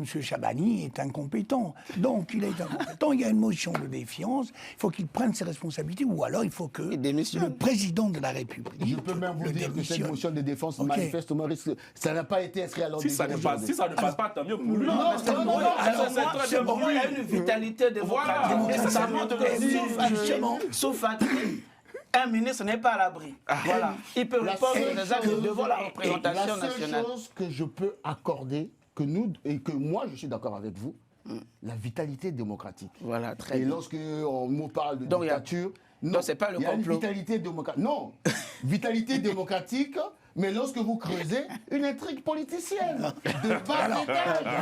Chabani est incompétent. Donc, il est incompétent, il y a une motion de défiance, il faut qu'il prenne ses responsabilités, ou alors il faut que le président de la République... Je peux même vous dire que cette motion de défense, manifestement, risque, ça n'a pas été inscrit à l'ordre du jour. Si ça ne passe pas, tant mieux pour lui. Non, il y a une vitalité démocratique. Et ça montre que sauf un ministre n'est pas à l'abri. Voilà. Il peut répondre des actes devant la représentation nationale. La seule chose que je peux accorder, que nous, et que moi je suis d'accord avec vous, la vitalité démocratique. Voilà, très et bien. Lorsque on me parle de dictature, non, c'est pas le complot. Il y a une vitalité démocratique. Non, vitalité démocratique, mais lorsque vous creusez, une intrigue politicienne. De part et d'autre.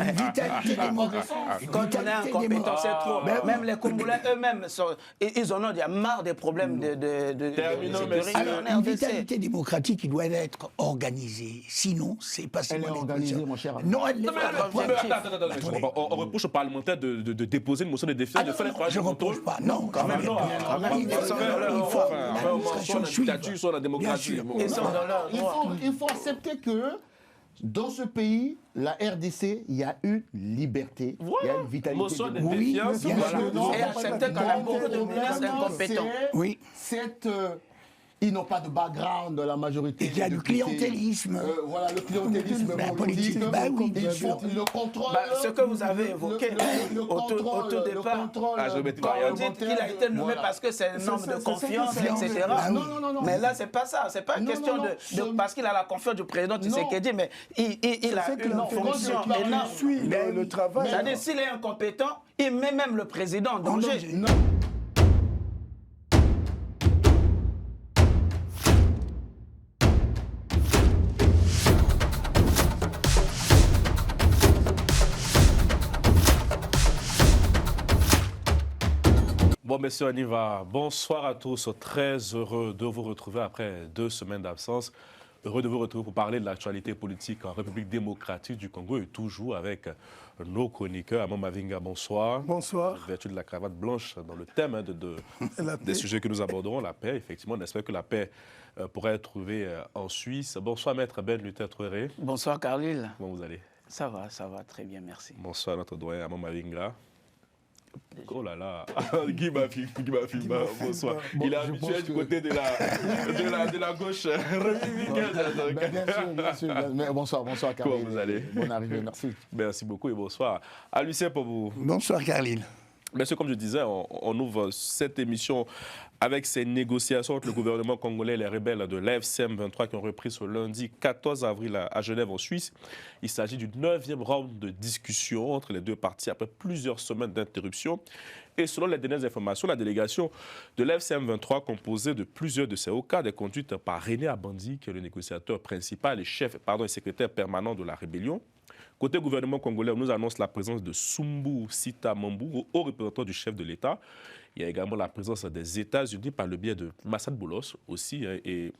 Une vitalité démocratique. Quand on est incompétent, c'est trop. Même les Congolais eux-mêmes, ils en ont déjà marre des problèmes de sécurité. Alors, une vitalité démocratique, il doit être organisée. Sinon, c'est pas Elle est organisée, mon cher ami. Non, elle n'est pas. Attends, on reproche aux parlementaires de déposer une motion de défiance, de faire les projets. Je ne reproche pas. Non, quand même. Il faut l'administration suive. Soit la démocratie. Il faut accepter que dans ce pays, la RDC, il y a une liberté, il y a une vitalité. Motion de défiance. Et accepter qu'on a beaucoup de ministres incompétents. Oui. Ils n'ont pas de background dans la majorité. Il y a du clientélisme. Voilà, le clientélisme politique. Ils font le contrôle. Ce que vous avez évoqué au tout départ, quand on dit qu'il a été nommé parce que c'est un homme de confiance, etc. Non. Mais là, c'est pas ça. C'est pas une question de parce qu'il a la confiance du président Tshisekedi, mais il a une fonction énorme. Le travail. C'est-à-dire, s'il est incompétent, il met même le président en danger. Bon, messieurs, on y va. Bonsoir à tous. Très heureux de vous retrouver après 2 semaines d'absence. Heureux de vous retrouver pour parler de l'actualité politique en République démocratique du Congo et toujours avec nos chroniqueurs. Amon Mavinga, bonsoir. Bonsoir. Vertu de la cravate blanche dans le thème des sujets que nous aborderons, la paix. Effectivement, on espère que la paix pourrait être trouvée en Suisse. Bonsoir, maître Ben Luther Troeré. Bonsoir, Carlyle. Comment vous allez? Ça va, très bien, merci. Bonsoir, notre doyen Amon Mavinga. Oh là là, Guy Mafimba, bonsoir. Il est habitué du côté de la gauche républicaine. Bien sûr. Bonsoir, Carlyle. Comment vous allez? Bonne arrivée, merci. Merci beaucoup et bonsoir. À Lucien pour vous. Bonsoir, Carlyle. Monsieur, comme je disais, on ouvre cette émission avec ces négociations entre le gouvernement congolais et les rebelles de l'AFCM 23 qui ont repris ce lundi 14 avril à Genève, en Suisse. Il s'agit du 9e round de discussion entre les deux parties après plusieurs semaines d'interruption. Et selon les dernières informations, la délégation de l'AFCM 23, composée de plusieurs de ces hauts cadres, est conduite par René Abandi, qui est le négociateur principal et secrétaire permanent de la rébellion. Côté gouvernement congolais, on nous annonce la présence de Sumbu Sita Mambu, haut représentant du chef de l'État. Il y a également la présence des États-Unis par le biais de Massad Boulos aussi, et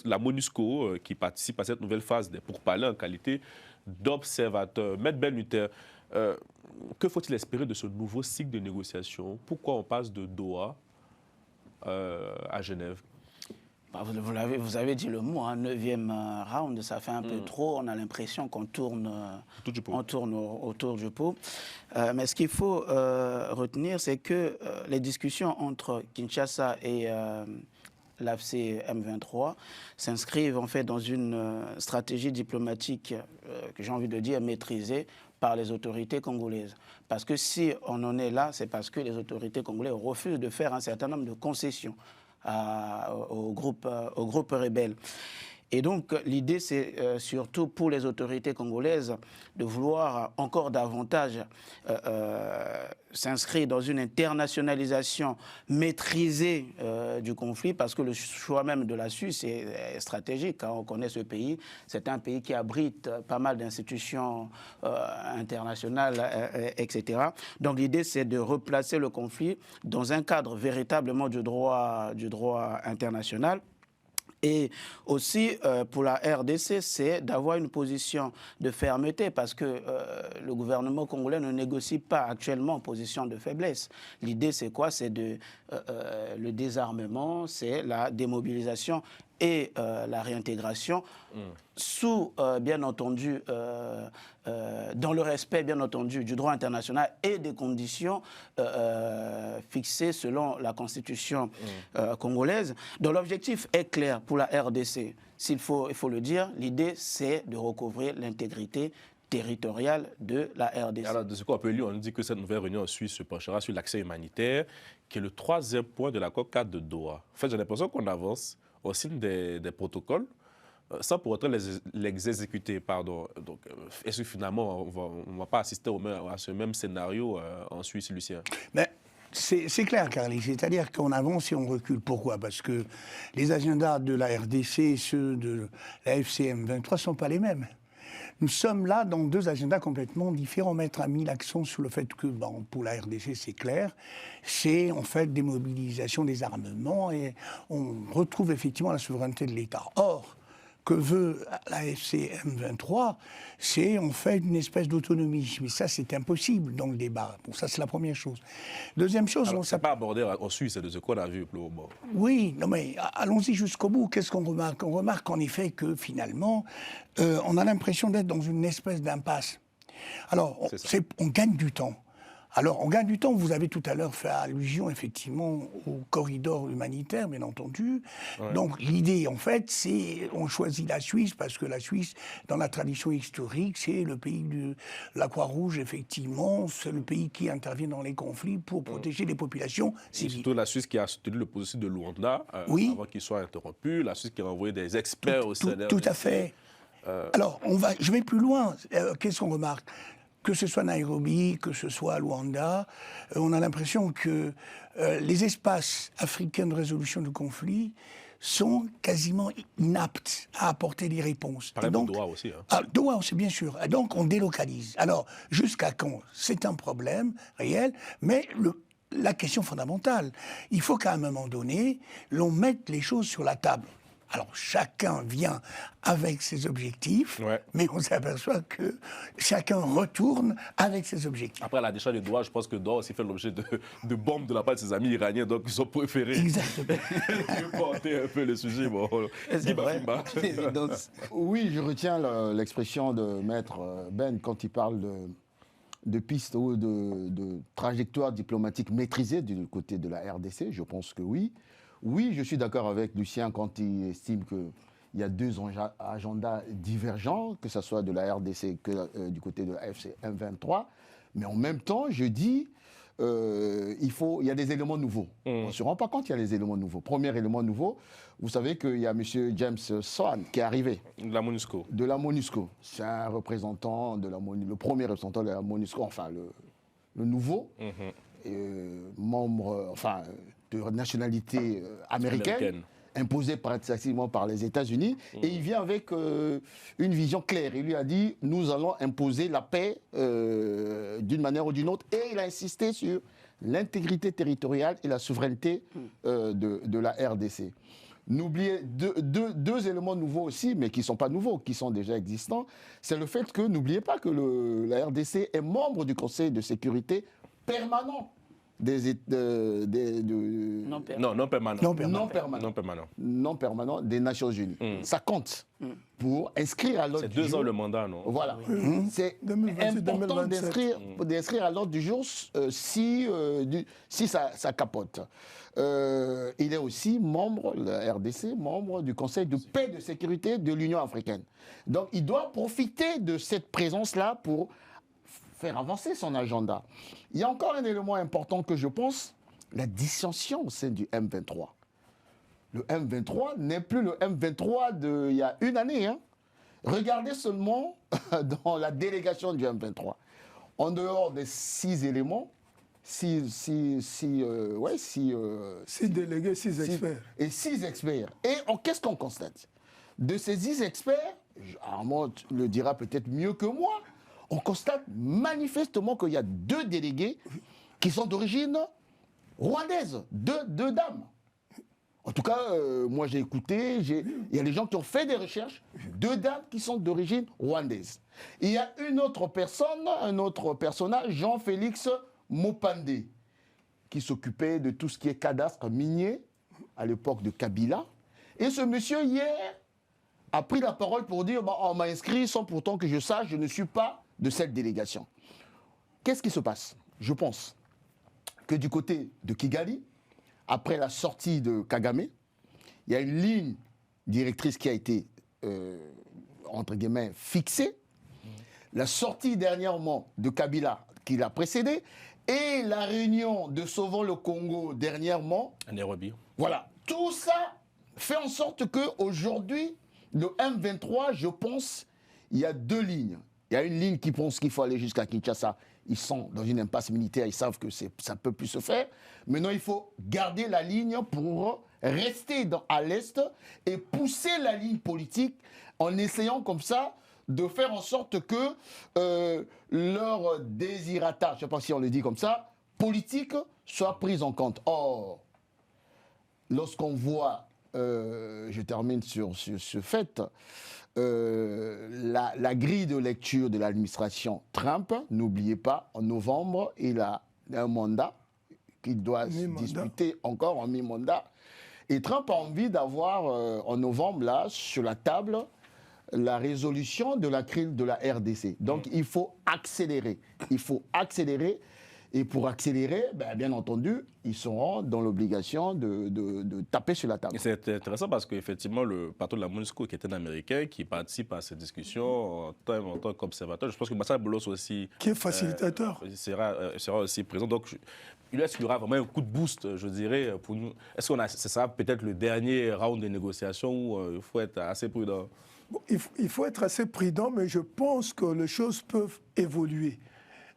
la MONUSCO qui participe à cette nouvelle phase des pourparlers en qualité d'observateur. Maître Ben Luther, que faut-il espérer de ce nouveau cycle de négociation? Pourquoi on passe de Doha à Genève? Vous avez dit le mot, 9e round, ça fait un peu trop. On a l'impression qu'on tourne autour du pot. Mais ce qu'il faut retenir, c'est que les discussions entre Kinshasa et l'AFC M23 s'inscrivent en fait dans une stratégie diplomatique que j'ai envie de dire maîtrisée par les autorités congolaises. Parce que si on en est là, c'est parce que les autorités congolaises refusent de faire un certain nombre de concessions au groupe rebelle. Et donc, l'idée, c'est surtout pour les autorités congolaises de vouloir encore davantage s'inscrire dans une internationalisation maîtrisée du conflit, parce que le choix même de la Suisse est stratégique. Quand on connaît ce pays, c'est un pays qui abrite pas mal d'institutions internationales, etc. Donc, l'idée, c'est de replacer le conflit dans un cadre véritablement du droit international. Et aussi, pour la RDC, c'est d'avoir une position de fermeté parce que le gouvernement congolais ne négocie pas actuellement en position de faiblesse. L'idée, c'est quoi? C'est le désarmement, c'est la démobilisation et la réintégration, sous, bien entendu, dans le respect, bien entendu, du droit international et des conditions fixées selon la Constitution congolaise. Donc l'objectif est clair pour la RDC. Il faut le dire, l'idée, c'est de recouvrir l'intégrité territoriale de la RDC. Alors, de ce qu'on peut lire, on nous dit que cette nouvelle réunion en Suisse se penchera sur l'accès humanitaire, qui est le 3e point de l'accord cadre de Doha. En fait, j'ai l'impression qu'on avance, on signe des protocoles, sans pour autant les exécuter. Pardon. Donc, est-ce que finalement, on ne va pas assister à ce même scénario en Suisse, Lucien? Mais c'est clair, Carly. C'est-à-dire qu'on avance et on recule. Pourquoi? Parce que les agendas de la RDC et ceux de la FCM 23 ne sont pas les mêmes. Nous sommes là dans 2 agendas complètement différents. Maître a mis l'accent sur le fait que, bon, pour la RDC, c'est clair, c'est en fait des mobilisations, des armements, et on retrouve effectivement la souveraineté de l'État. Or, que veut la FCM 23, c'est en fait une espèce d'autonomie. Mais ça, c'est impossible dans le débat. Bon, ça, c'est la première chose. Deuxième chose... Alors, ça n'a pas abordé en Suisse, c'est de ce qu'on a vu. Bon. Oui, non mais allons-y jusqu'au bout. Qu'est-ce qu'on remarque? On remarque en effet que finalement, on a l'impression d'être dans une espèce d'impasse. Alors, on gagne du temps. Alors, on gagne du temps. Vous avez tout à l'heure fait allusion, effectivement, au corridor humanitaire, bien entendu. Ouais. Donc, l'idée, en fait, c'est on choisit la Suisse parce que la Suisse, dans la tradition historique, c'est le pays de la Croix-Rouge, effectivement. C'est le pays qui intervient dans les conflits pour protéger les populations civiles. Surtout la Suisse qui a soutenu le processus de Luanda avant qu'il soit interrompu. La Suisse qui a envoyé des experts au CNRD. Tout à fait. Alors, je vais plus loin. Qu'est-ce qu'on remarque? Que ce soit Nairobi, que ce soit Luanda, on a l'impression que les espaces africains de résolution du conflit sont quasiment inaptes à apporter des réponses. Pareil pour Doha aussi. Doha aussi, bien sûr. Et donc, on délocalise. Alors, jusqu'à quand? C'est un problème réel, mais la question fondamentale, il faut qu'à un moment donné, l'on mette les choses sur la table. Alors, chacun vient avec ses objectifs, mais on s'aperçoit que chacun retourne avec ses objectifs. Après la décharge de Doha, je pense que Doha aussi fait l'objet de bombes de la part de ses amis iraniens, donc ils ont préféré porter un peu le sujet. Bon, c'est vrai. Oui, je retiens l'expression de Maître Ben quand il parle de pistes ou de trajectoires diplomatiques maîtrisées du côté de la RDC. Je pense que oui. Oui, je suis d'accord avec Lucien quand il estime qu'il y a 2 agendas divergents, que ce soit de la RDC que du côté de la FCM 23. Mais en même temps, je dis, il y a des éléments nouveaux. On ne se rend pas compte qu'il y a des éléments nouveaux. Premier élément nouveau, vous savez qu'il y a M. James Swan qui est arrivé. De la MONUSCO. De la MONUSCO. C'est un représentant de la MONUSCO, le premier représentant de la MONUSCO, enfin le nouveau, membre, de nationalité américaine, imposée précisément par les États-Unis. Et il vient avec une vision claire. Il lui a dit, nous allons imposer la paix d'une manière ou d'une autre. Et il a insisté sur l'intégrité territoriale et la souveraineté de la RDC. N'oubliez deux éléments nouveaux aussi, mais qui ne sont pas nouveaux, qui sont déjà existants. C'est le fait que, n'oubliez pas que la RDC est membre du Conseil de sécurité permanent. Non permanent des Nations Unies. Ça compte pour inscrire à l'ordre du jour. C'est 2 ans le mandat, non? Voilà. C'est important d'inscrire à l'ordre du jour si ça capote. Il est aussi membre, la RDC, membre du Conseil de paix et de sécurité de l'Union africaine. Donc il doit profiter de cette présence-là pour faire avancer son agenda. Il y a encore un élément important que je pense, la dissension au sein du M23. Le M23 n'est plus le M23 d'il y a une année. Regardez seulement dans la délégation du M23. En dehors des 6 éléments, 6 délégués, 6 experts. Et 6 experts. Et qu'est-ce qu'on constate? De ces 6 experts, Armand le dira peut-être mieux que moi, on constate manifestement qu'il y a 2 délégués qui sont d'origine rwandaise, 2 dames. En tout cas, moi j'ai écouté, il y a des gens qui ont fait des recherches, 2 dames qui sont d'origine rwandaise. Il y a une autre personne, un autre personnage, Jean-Félix Mopandé, qui s'occupait de tout ce qui est cadastre minier à l'époque de Kabila. Et ce monsieur, hier, a pris la parole pour dire on m'a inscrit sans pourtant que je sache, je ne suis pas de cette délégation. Qu'est-ce qui se passe? Je pense que du côté de Kigali, après la sortie de Kagame, il y a une ligne directrice qui a été, entre guillemets, fixée. La sortie dernièrement de Kabila, qui l'a précédé, et la réunion de Sauvons le Congo dernièrement. À Nairobi. Voilà. Tout ça fait en sorte qu'aujourd'hui, le M23, je pense, il y a deux lignes. Il y a une ligne qui pense qu'il faut aller jusqu'à Kinshasa. Ils sont dans une impasse militaire, ils savent que ça ne peut plus se faire. Maintenant, il faut garder la ligne pour rester à l'Est et pousser la ligne politique en essayant comme ça de faire en sorte que leur désirata, je ne sais pas si on le dit comme ça, politique soit prise en compte. Or, lorsqu'on voit, je termine sur ce fait, la grille de lecture de l'administration Trump, n'oubliez pas, en novembre, il a un mandat qu'il doit se disputer encore en mi-mandat. Et Trump a envie d'avoir, en novembre, là, sur la table, la résolution de la crise de la RDC. Donc, il faut accélérer. Il faut accélérer. Et pour accélérer, bien entendu, ils seront dans l'obligation de taper sur la table. C'est intéressant parce qu'effectivement, le patron de la MONUSCO, qui est un Américain, qui participe à ces discussions en tant qu'observateur, je pense que Massa Boulos aussi... Qui est facilitateur. Sera aussi présent. Donc, est-ce qu'il y aura vraiment un coup de boost, je dirais, pour nous? Est-ce que ce sera peut-être le dernier round de négociations où il faut être assez prudent? Bon, il faut être assez prudent, mais je pense que les choses peuvent évoluer.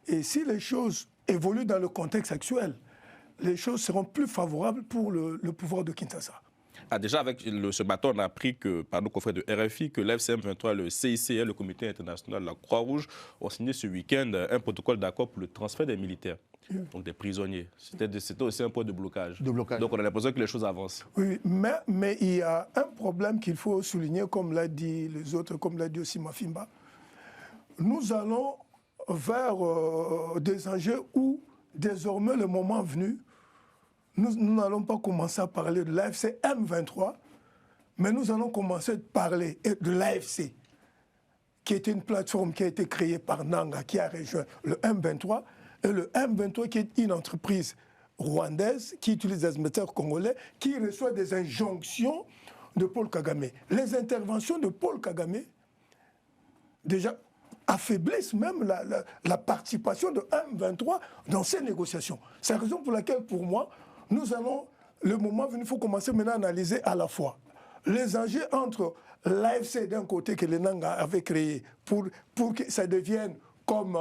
Et si les choses évoluent dans le contexte actuel, les choses seront plus favorables pour le pouvoir de Kinshasa. Déjà, avec ce matin, on a appris que, par nos confrères de RFI, que l'FCM 23, le CICR, le Comité international de la Croix-Rouge, ont signé ce week-end un protocole d'accord pour le transfert des militaires, donc des prisonniers. C'était aussi un point de blocage. Donc on a l'impression que les choses avancent. Oui, mais il y a un problème qu'il faut souligner, comme l'a dit les autres, comme l'a dit aussi Mafimba. Nous allons vers des enjeux où, désormais, le moment venu, nous n'allons pas commencer à parler de l'AFC M23, mais nous allons commencer à parler de l'AFC, qui est une plateforme qui a été créée par Nanga, qui a rejoint le M23, et le M23 qui est une entreprise rwandaise qui utilise des militaires congolais, qui reçoit des injonctions de Paul Kagame. Les interventions de Paul Kagame, déjà, affaiblissent même la participation de M23 dans ces négociations. C'est la raison pour laquelle, pour moi, nous allons, le moment venu, il faut commencer maintenant à analyser à la fois les enjeux entre l'AFC d'un côté que les Nanga avaient créé pour que ça devienne comme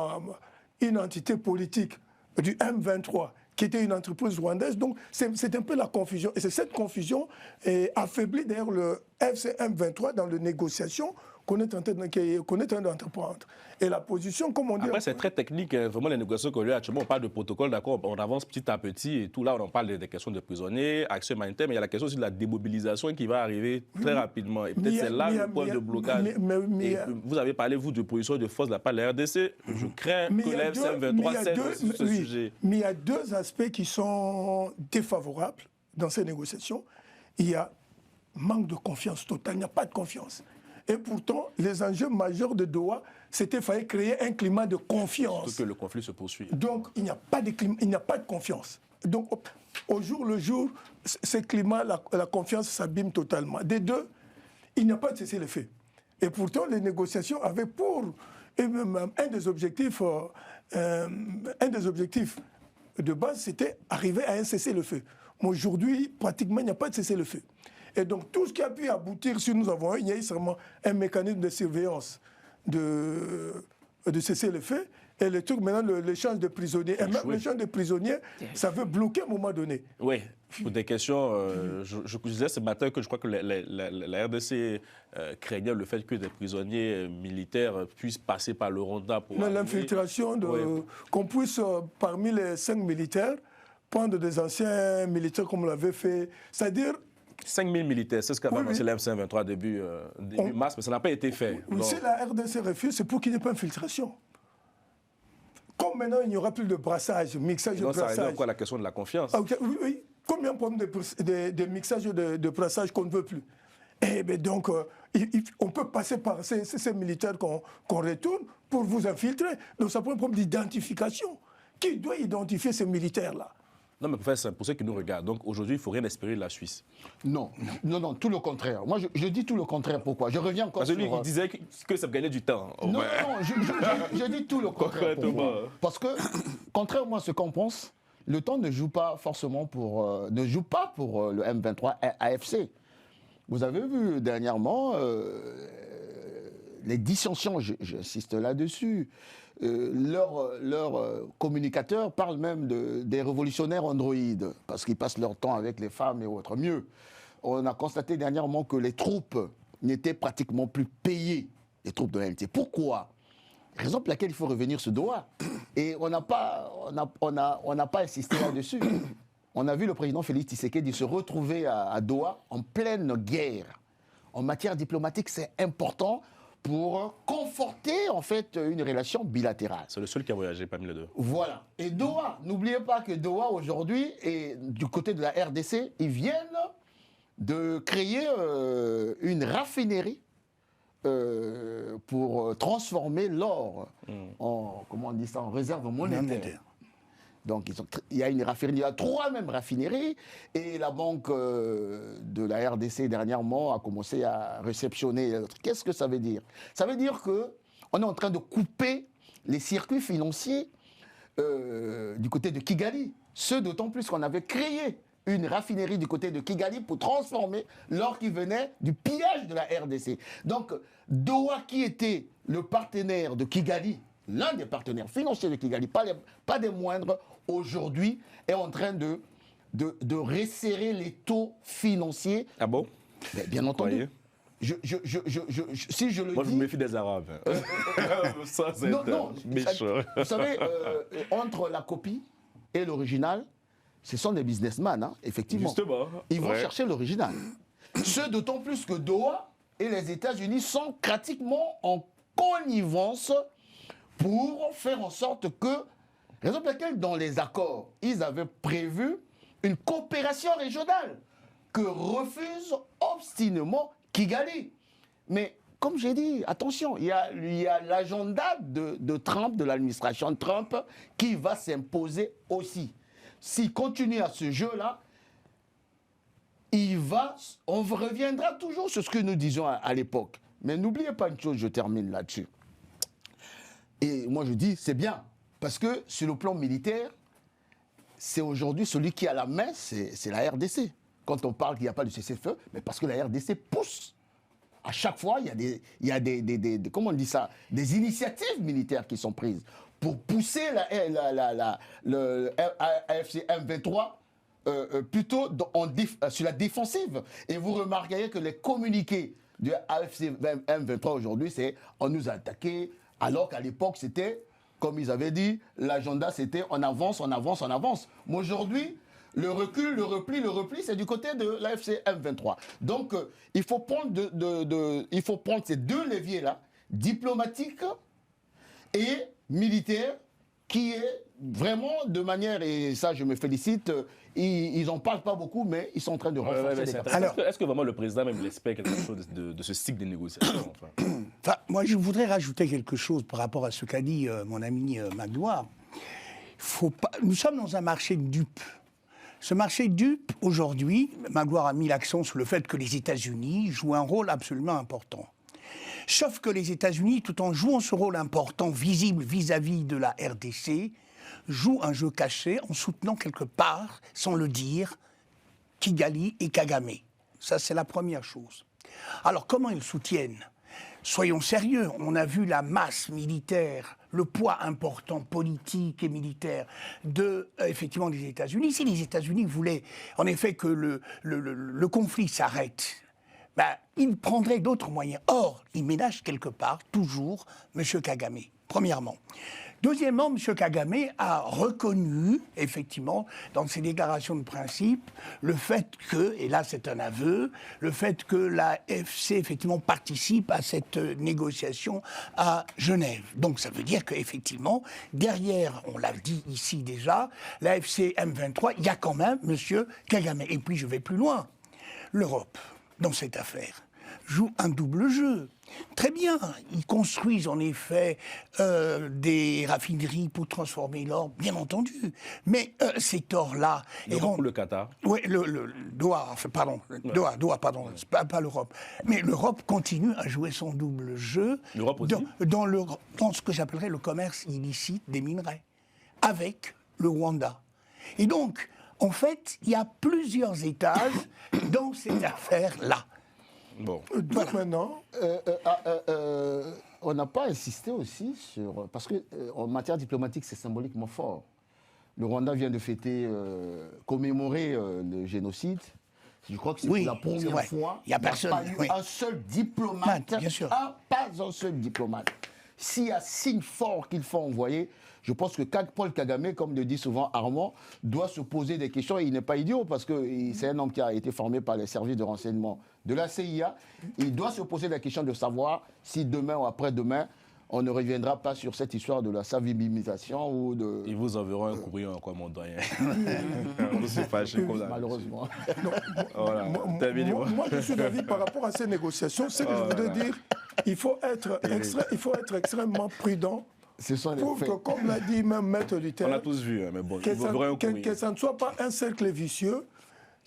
une entité politique du M23 qui était une entreprise rwandaise. Donc c'est un peu la confusion. Et c'est cette confusion qui affaiblit d'ailleurs le FC M23 dans les négociations qu'on est en train d'entreprendre. Et la position, comme on dit... Après, c'est très technique, hein, vraiment, les négociations qu'on a actuellement, on parle de protocole, d'accord, on avance petit à petit, et tout là, on parle des questions de prisonniers, action humanitaire, mais il y a la question aussi de la démobilisation qui va arriver très rapidement. Et peut-être c'est là le point de blocage. Vous avez parlé, vous, de position de force de la part de la RDC. Je crains que l'FCM 23 cède sur ce sujet. Mais il y a deux aspects qui sont défavorables dans ces négociations. Il y a manque de confiance totale, il n'y a pas de confiance. Et pourtant, les enjeux majeurs de Doha, c'était qu'il fallait créer un climat de confiance. Surtout que le conflit se poursuit. Donc, il n'y a pas de climat, il n'y a pas de confiance. Donc, au jour le jour, ce climat, la confiance s'abîme totalement. Des deux, il n'y a pas de cessez-le-feu. Et pourtant, les négociations avaient pour un des objectifs de base, c'était arriver à un cessez-le-feu. Mais aujourd'hui, pratiquement, il n'y a pas de cessez-le-feu. Et donc, tout ce qui a pu aboutir, si nous avons il y a eu seulement un mécanisme de surveillance de cessez-le-feu, et le truc, maintenant, l'échange de prisonniers. Et même l'échange de prisonniers, ça veut bloquer à un moment donné. Oui, pour des questions, je disais ce matin que je crois que la RDC craignait le fait que des prisonniers militaires puissent passer par le Rwanda pour... L'infiltration, qu'on puisse, parmi les 5 militaires, prendre des anciens militaires comme on l'avait fait. C'est-à-dire... 5000 militaires, c'est ce qu'avait annoncé l'AFC 23 début mars, mais ça n'a pas été fait. Oui, si la RDC refuse, c'est pour qu'il n'y ait pas d'infiltration. Comme maintenant, il n'y aura plus de brassage, mixage de brassage. Ça revient encore à la question de la confiance. Oui. Combien de problèmes de mixage de brassage qu'on ne veut plus? Et bien donc, on peut passer par ces militaires qu'on retourne pour vous infiltrer. Donc ça pose un problème d'identification. Qui doit identifier ces militaires-là? Non, mais professeur, pour ceux qui nous regardent, donc aujourd'hui, il ne faut rien espérer de la Suisse. Non, tout le contraire. Moi, je dis tout le contraire. Pourquoi? Je reviens encore sur... Parce que lui, il disait que ça gagnait du temps. Non, je dis tout le contraire. Parce que, contrairement à ce qu'on pense, le temps ne joue pas forcément pour le M23 AFC. Vous avez vu dernièrement les dissensions, j'insiste là-dessus. Leurs communicateurs parlent même des révolutionnaires androïdes, parce qu'ils passent leur temps avec les femmes et autres. Mieux, on a constaté dernièrement que les troupes n'étaient pratiquement plus payées, les troupes de l'AMT. Pourquoi? Raison pour laquelle il faut revenir sur Doha. Et on n'a pas insisté là-dessus. On a vu le président Félix Tshisekedi se retrouver à Doha en pleine guerre. En matière diplomatique, c'est important pour conforter en fait une relation bilatérale. C'est le seul qui a voyagé parmi les deux. Voilà. Et Doha, n'oubliez pas que Doha aujourd'hui, et du côté de la RDC, ils viennent de créer une raffinerie pour transformer l'or en, comment on dit ça, en réserve monétaire. Donc il y a une raffinerie, il y a 3 même raffineries, et la banque de la RDC dernièrement a commencé à réceptionner. Qu'est-ce que ça veut dire? Ça veut dire qu'on est en train de couper les circuits financiers du côté de Kigali. Ce d'autant plus qu'on avait créé une raffinerie du côté de Kigali pour transformer l'or qui venait du pillage de la RDC. Donc Doha, qui était le partenaire de Kigali, l'un des partenaires financiers de Kigali, pas des moindres, aujourd'hui est en train de resserrer les taux financiers. Ah bon? Mais bien entendu. Si je le Moi, dis... je me méfie des Arabes. Ça, c'est méchant. Vous savez, entre la copie et l'original, ce sont des businessmen, hein, effectivement. Justement. Ils vont chercher l'original. Ce d'autant plus que Doha et les États-Unis sont pratiquement en connivence pour faire en sorte que, raison pour laquelle dans les accords, ils avaient prévu une coopération régionale que refuse obstinément Kigali. Mais comme j'ai dit, attention, il y a l'agenda de Trump, de l'administration Trump, qui va s'imposer aussi. S'il continue à ce jeu-là, on reviendra toujours sur ce que nous disions à l'époque. Mais n'oubliez pas une chose, je termine là-dessus. Et moi je dis, c'est bien, parce que sur le plan militaire, c'est aujourd'hui celui qui a la main, c'est la RDC. Quand on parle qu'il n'y a pas de cessez-le-feu, mais parce que la RDC pousse. À chaque fois, il y a des comment on dit ça, des initiatives militaires qui sont prises pour pousser le AFC M23 plutôt sur la défensive. Et vous remarquerez que les communiqués du AFC M23 aujourd'hui, c'est on nous a attaqué, alors qu'à l'époque, c'était, comme ils avaient dit, l'agenda, c'était on avance, on avance, on avance. Mais aujourd'hui, le recul, le repli, c'est du côté de l'AFC M23. Donc, il faut prendre ces 2 leviers-là, diplomatiques et militaires, qui est vraiment de manière, et ça je me félicite, ils n'en parlent pas beaucoup, mais ils sont en train de renforcer les capacités. Est-ce que vraiment le président même espère quelque chose de ce cycle de négociations enfin, moi, je voudrais rajouter quelque chose par rapport à ce qu'a dit mon ami Magloire. Nous sommes dans un marché de dupes. Ce marché de dupes, aujourd'hui, Magloire a mis l'accent sur le fait que les États-Unis jouent un rôle absolument important. Sauf que les États-Unis, tout en jouant ce rôle important, visible vis-à-vis de la RDC, jouent un jeu caché en soutenant quelque part, sans le dire, Kigali et Kagame. Ça, c'est la première chose. Alors, comment ils soutiennent ? Soyons sérieux, on a vu la masse militaire, le poids important politique et militaire effectivement, des États-Unis. Si les États-Unis voulaient, en effet, que le conflit s'arrête, ils prendraient d'autres moyens. Or, ils ménagent quelque part, toujours, M. Kagame, premièrement. Deuxièmement, M. Kagame a reconnu, effectivement, dans ses déclarations de principe, le fait que, et là c'est un aveu, le fait que la FC, effectivement, participe à cette négociation à Genève. Donc ça veut dire qu'effectivement, derrière, on l'a dit ici déjà, la FC M23, il y a quand même M. Kagame. Et puis je vais plus loin, l'Europe, dans cette affaire. jouent un double jeu. Très bien, ils construisent en effet des raffineries pour transformer l'or, bien entendu. Mais cet or-là... L'Europe ou le Qatar? Oui, le Doha, pardon, c'est pas l'Europe. Mais l'Europe continue à jouer son double jeu dans ce que j'appellerais le commerce illicite des minerais, avec le Rwanda. Et donc, en fait, il y a plusieurs étages dans cette affaire-là. Bon. Donc maintenant, on n'a pas insisté aussi sur... Parce qu'en matière diplomatique, c'est symboliquement fort. Le Rwanda vient de fêter, commémorer le génocide. Je crois que c'est pour la première fois. Il n'y a personne. Pas eu un seul diplomate. Bien sûr. Pas un seul diplomate. S'il y a signe fort qu'il faut envoyer, je pense que Paul Kagame, comme le dit souvent Armand, doit se poser des questions. Et il n'est pas idiot parce que c'est un homme qui a été formé par les services de renseignement de la CIA. Il doit se poser la question de savoir si demain ou après-demain, on ne reviendra pas sur cette histoire de la savibimisation ou de... Ils vous enverront un courrier encore, mon doyen. Vous êtes fâché comme ça. Malheureusement. Voilà. Moi, je suis d'avis par rapport à ces négociations. Ce que je voudrais dire, il faut être extrêmement prudent. Ce sont les pour faits. que, comme l'a dit même Maître Luther, on l'a tous vu, mais bon, que ça ne soit pas un cercle vicieux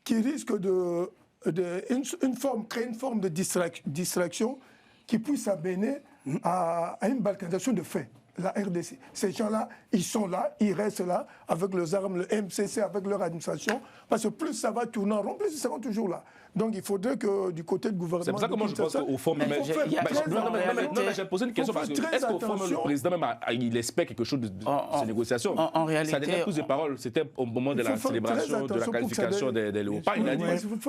qui risque créer une forme de distraction qui puisse amener à une balkanisation de fait. La RDC, ces gens-là, ils sont là, ils restent là, avec leurs armes, le MCC, avec leur administration, parce que plus ça va tourner en rond, plus ils seront toujours là. Donc il faudrait que du côté du gouvernement... C'est pour ça que moi je pense qu'au fond... j'ai posé une question, parce que est-ce qu'au fond, le président même, il espère quelque chose de ces négociations? En réalité... Sa dernière prise de parole, c'était au moment de la célébration, de la qualification des léopards. Il a dit,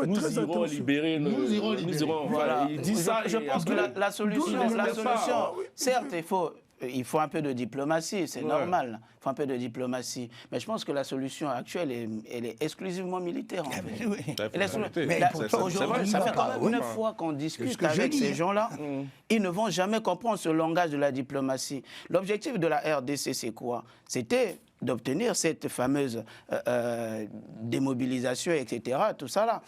nous irons libérer... Nous irons... Voilà, il dit ça... Je pense que la solution, certes, il faut un peu de diplomatie, c'est normal. Il faut un peu de diplomatie. Mais je pense que la solution actuelle, elle est exclusivement militaire. En fait. Aujourd'hui, ça fait quand même 9 fois qu'on discute avec ces gens-là. Ils ne vont jamais comprendre ce langage de la diplomatie. L'objectif de la RDC, c'est quoi? C'était d'obtenir cette fameuse démobilisation, etc., tout ça là.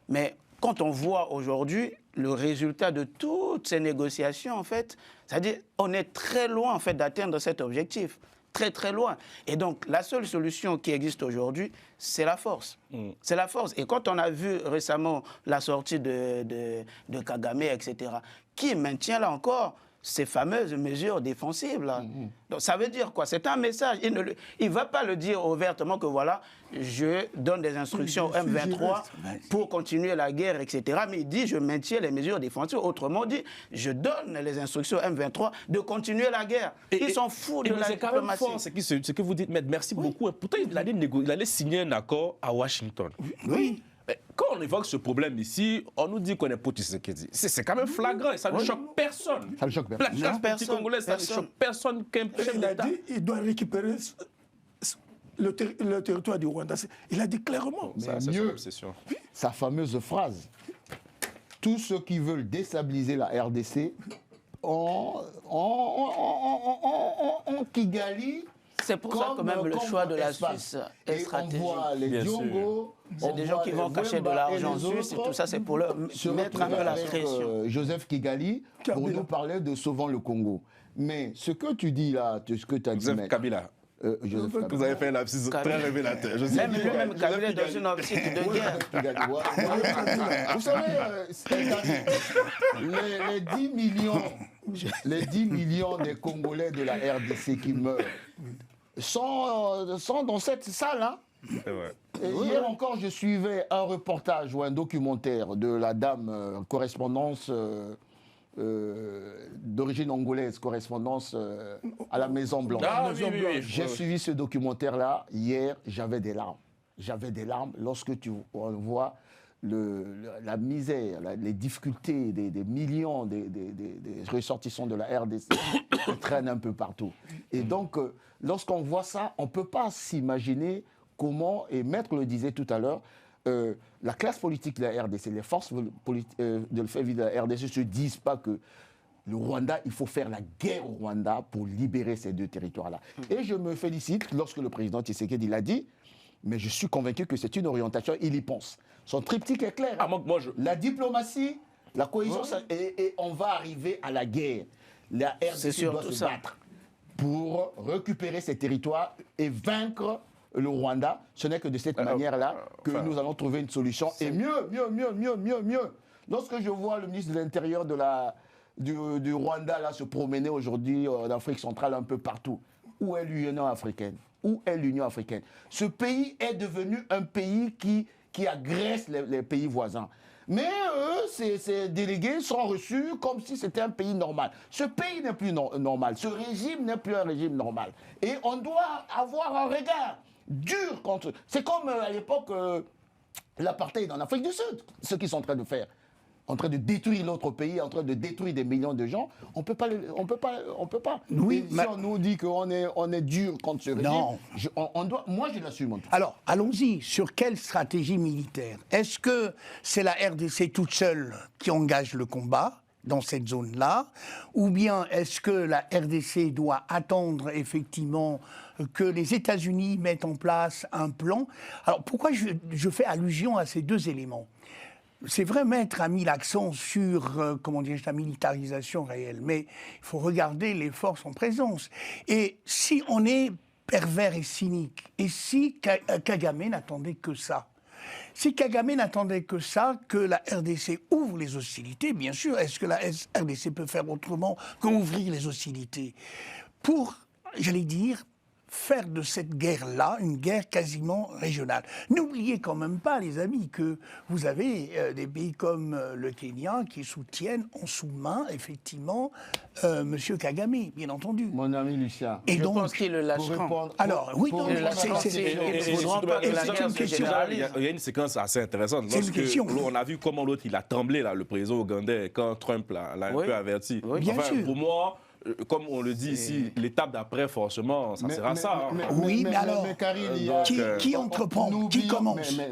Mais quand on voit aujourd'hui le résultat de toutes ces négociations, en fait, c'est-à-dire on est très loin en fait d'atteindre cet objectif, très très loin. Et donc la seule solution qui existe aujourd'hui, c'est la force. C'est la force. Et quand on a vu récemment la sortie de Kagame, etc., qui maintient là encore ces fameuses mesures défensives là. Donc ça veut dire quoi? C'est un message. Il ne va pas le dire ouvertement que voilà, je donne des instructions au M23 pour continuer la guerre, etc. Mais il dit je maintiens les mesures défensives. Autrement dit, je donne les instructions au M23 de continuer la guerre. Ils s'en foutent de la diplomatie. C'est ce que vous dites, maître. Merci beaucoup. Pourtant, il allait signer un accord à Washington. Oui. Mais quand on évoque ce problème ici, on nous dit qu'on est pour Tshisekedi. C'est quand même flagrant et ça ne choque personne. Ça ne choque personne. La classe politique congolaise, ça ne choque personne qu'un chef d'État. Il doit récupérer le territoire du Rwanda. Il a dit clairement. Mais mieux, sa fameuse phrase, tous ceux qui veulent déstabiliser la RDC en Kigali... C'est pour ça que même le choix de la Suisse est stratégique. On voit les Diongo, c'est des gens qui vont cacher de l'argent suisse et tout ça, c'est pour leur mettre un peu la pression. Joseph Kigali, pour nous parler de Sauvons le Congo. Mais ce que tu dis là, ce que tu as dit... Joseph Kabila. Vous avez fait un lapsus très révélateur. Même Kabila est dans une optique de guerre. Vous savez, les 10 millions des Congolais de la RDC qui meurent sont dans cette salle. Hein. Hier encore, je suivais un reportage ou un documentaire de la dame correspondance d'origine angolaise, correspondance à la Maison Blanche. J'ai suivi ce documentaire-là. Hier, j'avais des larmes. J'avais des larmes lorsque tu vois la misère, les difficultés des millions des ressortissants de la RDC qui traînent un peu partout. Et donc, lorsqu'on voit ça, on ne peut pas s'imaginer comment, et Maître le disait tout à l'heure, la classe politique de la RDC, les forces de la RDC ne se disent pas que le Rwanda, il faut faire la guerre au Rwanda pour libérer ces deux territoires-là. Et je me félicite lorsque le président Tshisekedi l'a dit, mais je suis convaincu que c'est une orientation, il y pense. Son triptyque est clair. Ah, moi, la diplomatie, La cohésion, et on va arriver à la guerre. La RDC doit se battre pour récupérer ces territoires et vaincre le Rwanda. Ce n'est que de cette manière-là que nous allons trouver une solution. Et mieux. Lorsque je vois le ministre de l'Intérieur du Rwanda là, se promener aujourd'hui en Afrique centrale un peu partout, où est l'Union africaine? Où est l'Union africaine? Ce pays est devenu un pays qui agresse les pays voisins. Mais eux, ces délégués sont reçus comme si c'était un pays normal. Ce pays n'est plus normal. Ce régime n'est plus un régime normal. Et on doit avoir un regard dur contre eux. C'est comme à l'époque l'apartheid en Afrique du Sud, ce qu'ils sont en train de faire. En train de détruire l'autre pays, en train de détruire des millions de gens, on peut pas. Oui, si on nous dit qu'on est dur contre ce régime, moi je l'assume. Alors, allons-y. Sur quelle stratégie militaire? Est-ce que c'est la RDC toute seule qui engage le combat dans cette zone-là? Ou bien est-ce que la RDC doit attendre effectivement que les États-Unis mettent en place un plan? Alors, pourquoi je fais allusion à ces deux éléments? C'est vrai, Maître a mis l'accent sur, la militarisation réelle, mais il faut regarder les forces en présence. Et si on est pervers et cynique, et si Kagame n'attendait que ça, que la RDC ouvre les hostilités, bien sûr, est-ce que la RDC peut faire autrement qu'ouvrir les hostilités? Pour, j'allais dire, faire de cette guerre-là une guerre quasiment régionale. N'oubliez quand même pas, les amis, que vous avez des pays comme le Kenya qui soutiennent en sous-main, effectivement, M. Kagame, bien entendu. Mon ami Lucien. Et je pense qu'il le lâchera. Alors, oui, non, il y a une séquence assez intéressante. On a vu comment l'autre, il a tremblé, là, le président ougandais, quand Trump l'a un peu averti. Bien sûr. Pour moi, comme on le dit ici, l'étape d'après, forcément, ça sera ça. Mais alors, qui entreprend? Qui commence? Mais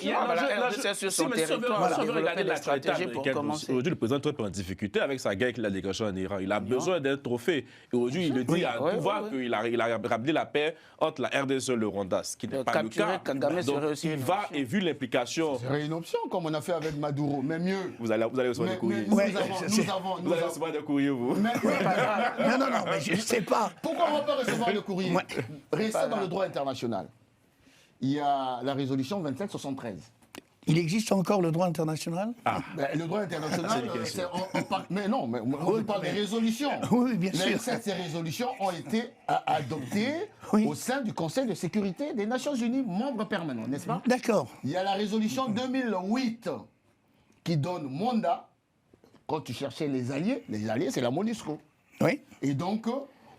il y a la RDC sur son territoire. Si on veut regarder la stratégie aujourd'hui, le président Trump est en difficulté avec sa guerre qu'il a déclenchée en Iran. Il a besoin d'un trophée. Et aujourd'hui, il le dit à tout va qu'il a ramené la paix entre la RDC et le Rwanda, ce qui n'est pas le cas. Donc, il va, et vu l'implication... Ce serait une option, comme on a fait avec Maduro, mais mieux. Vous allez recevoir des courriers. Nous avons recevoir des courriers, vous. Non, mais je ne sais pas. Pourquoi on ne va pas recevoir le courrier? Restez dans le droit international. Il y a la résolution 2773. Il existe encore le droit international? Le droit international, on parle des résolutions. Oui, bien sûr. Ces résolutions ont été adoptées au sein du Conseil de sécurité des Nations Unies, membre permanent, n'est-ce pas? D'accord. Il y a la résolution 2008 qui donne mandat. Quand tu cherchais les alliés, c'est la MONUSCO. Oui. Et donc,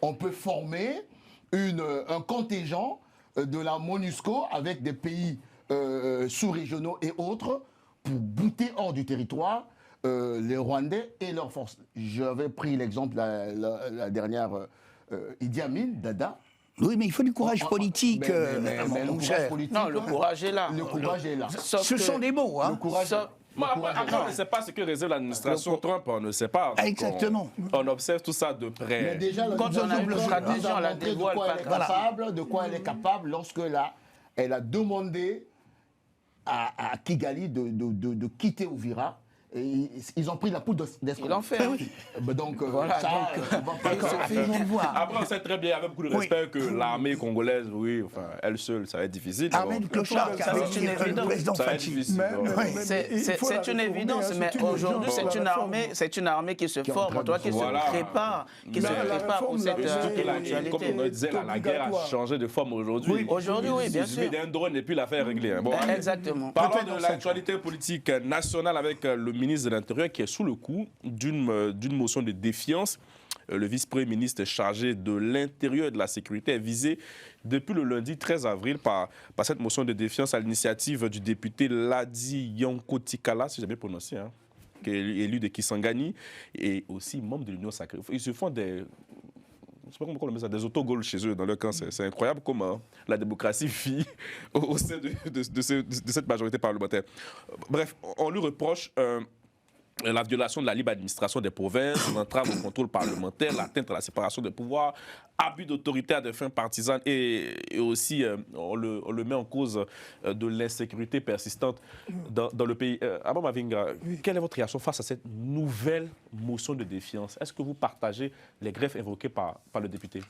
on peut former un contingent de la MONUSCO avec des pays sous-régionaux et autres pour bouter hors du territoire les Rwandais et leurs forces. J'avais pris l'exemple la dernière, Idi Amin, Dada. Oui, mais il faut du courage politique, mon cher. Non, le courage est là. Le courage est là. Ce sont des mots, hein. Le courage après, on ne sait pas ce que réserve l'administration Trump, on ne sait pas. Exactement. On observe tout ça de près. Mais déjà, quand on a une stratégie, on la dévoile de quoi elle est capable lorsque elle a demandé à Kigali de quitter Ouvira. Et ils ont pris la poudre d'espoir. Ils l'ont fait, oui. Donc, voilà. Après, on sait très bien, avec beaucoup de respect, que l'armée congolaise, elle seule, ça va être difficile. Armée de clochard, c'est une évidence. Ça va être difficile. C'est une évidence, mais aujourd'hui, c'est une armée qui se forme, qui se prépare pour cette éventualité. Comme on disait, la guerre a changé de forme aujourd'hui. Aujourd'hui, oui, bien sûr. Il suffit d'un drone et puis l'affaire est réglée. Exactement. Parlons de l'actualité politique nationale avec le ministre de l'Intérieur qui est sous le coup d'une motion de défiance. Le vice-premier ministre chargé de l'Intérieur et de la Sécurité est visé depuis le lundi 13 avril par cette motion de défiance à l'initiative du député Ladi Yankotikala, si j'ai bien prononcé, qui est élu de Kisangani et aussi membre de l'Union sacrée. Ils se font des... Je ne sais pas comment on met ça, des autogols chez eux dans leur camp. C'est incroyable comment la démocratie vit au sein de cette majorité parlementaire. Bref, on lui reproche la violation de la libre administration des provinces, l'entrave au contrôle parlementaire, l'atteinte à la séparation des pouvoirs, abus d'autorité à des fins partisanes et aussi on le met en cause de l'insécurité persistante dans le pays. Abba Mavinga, quelle est votre réaction face à cette nouvelle motion de défiance? Est-ce que vous partagez les greffes évoquées par le député?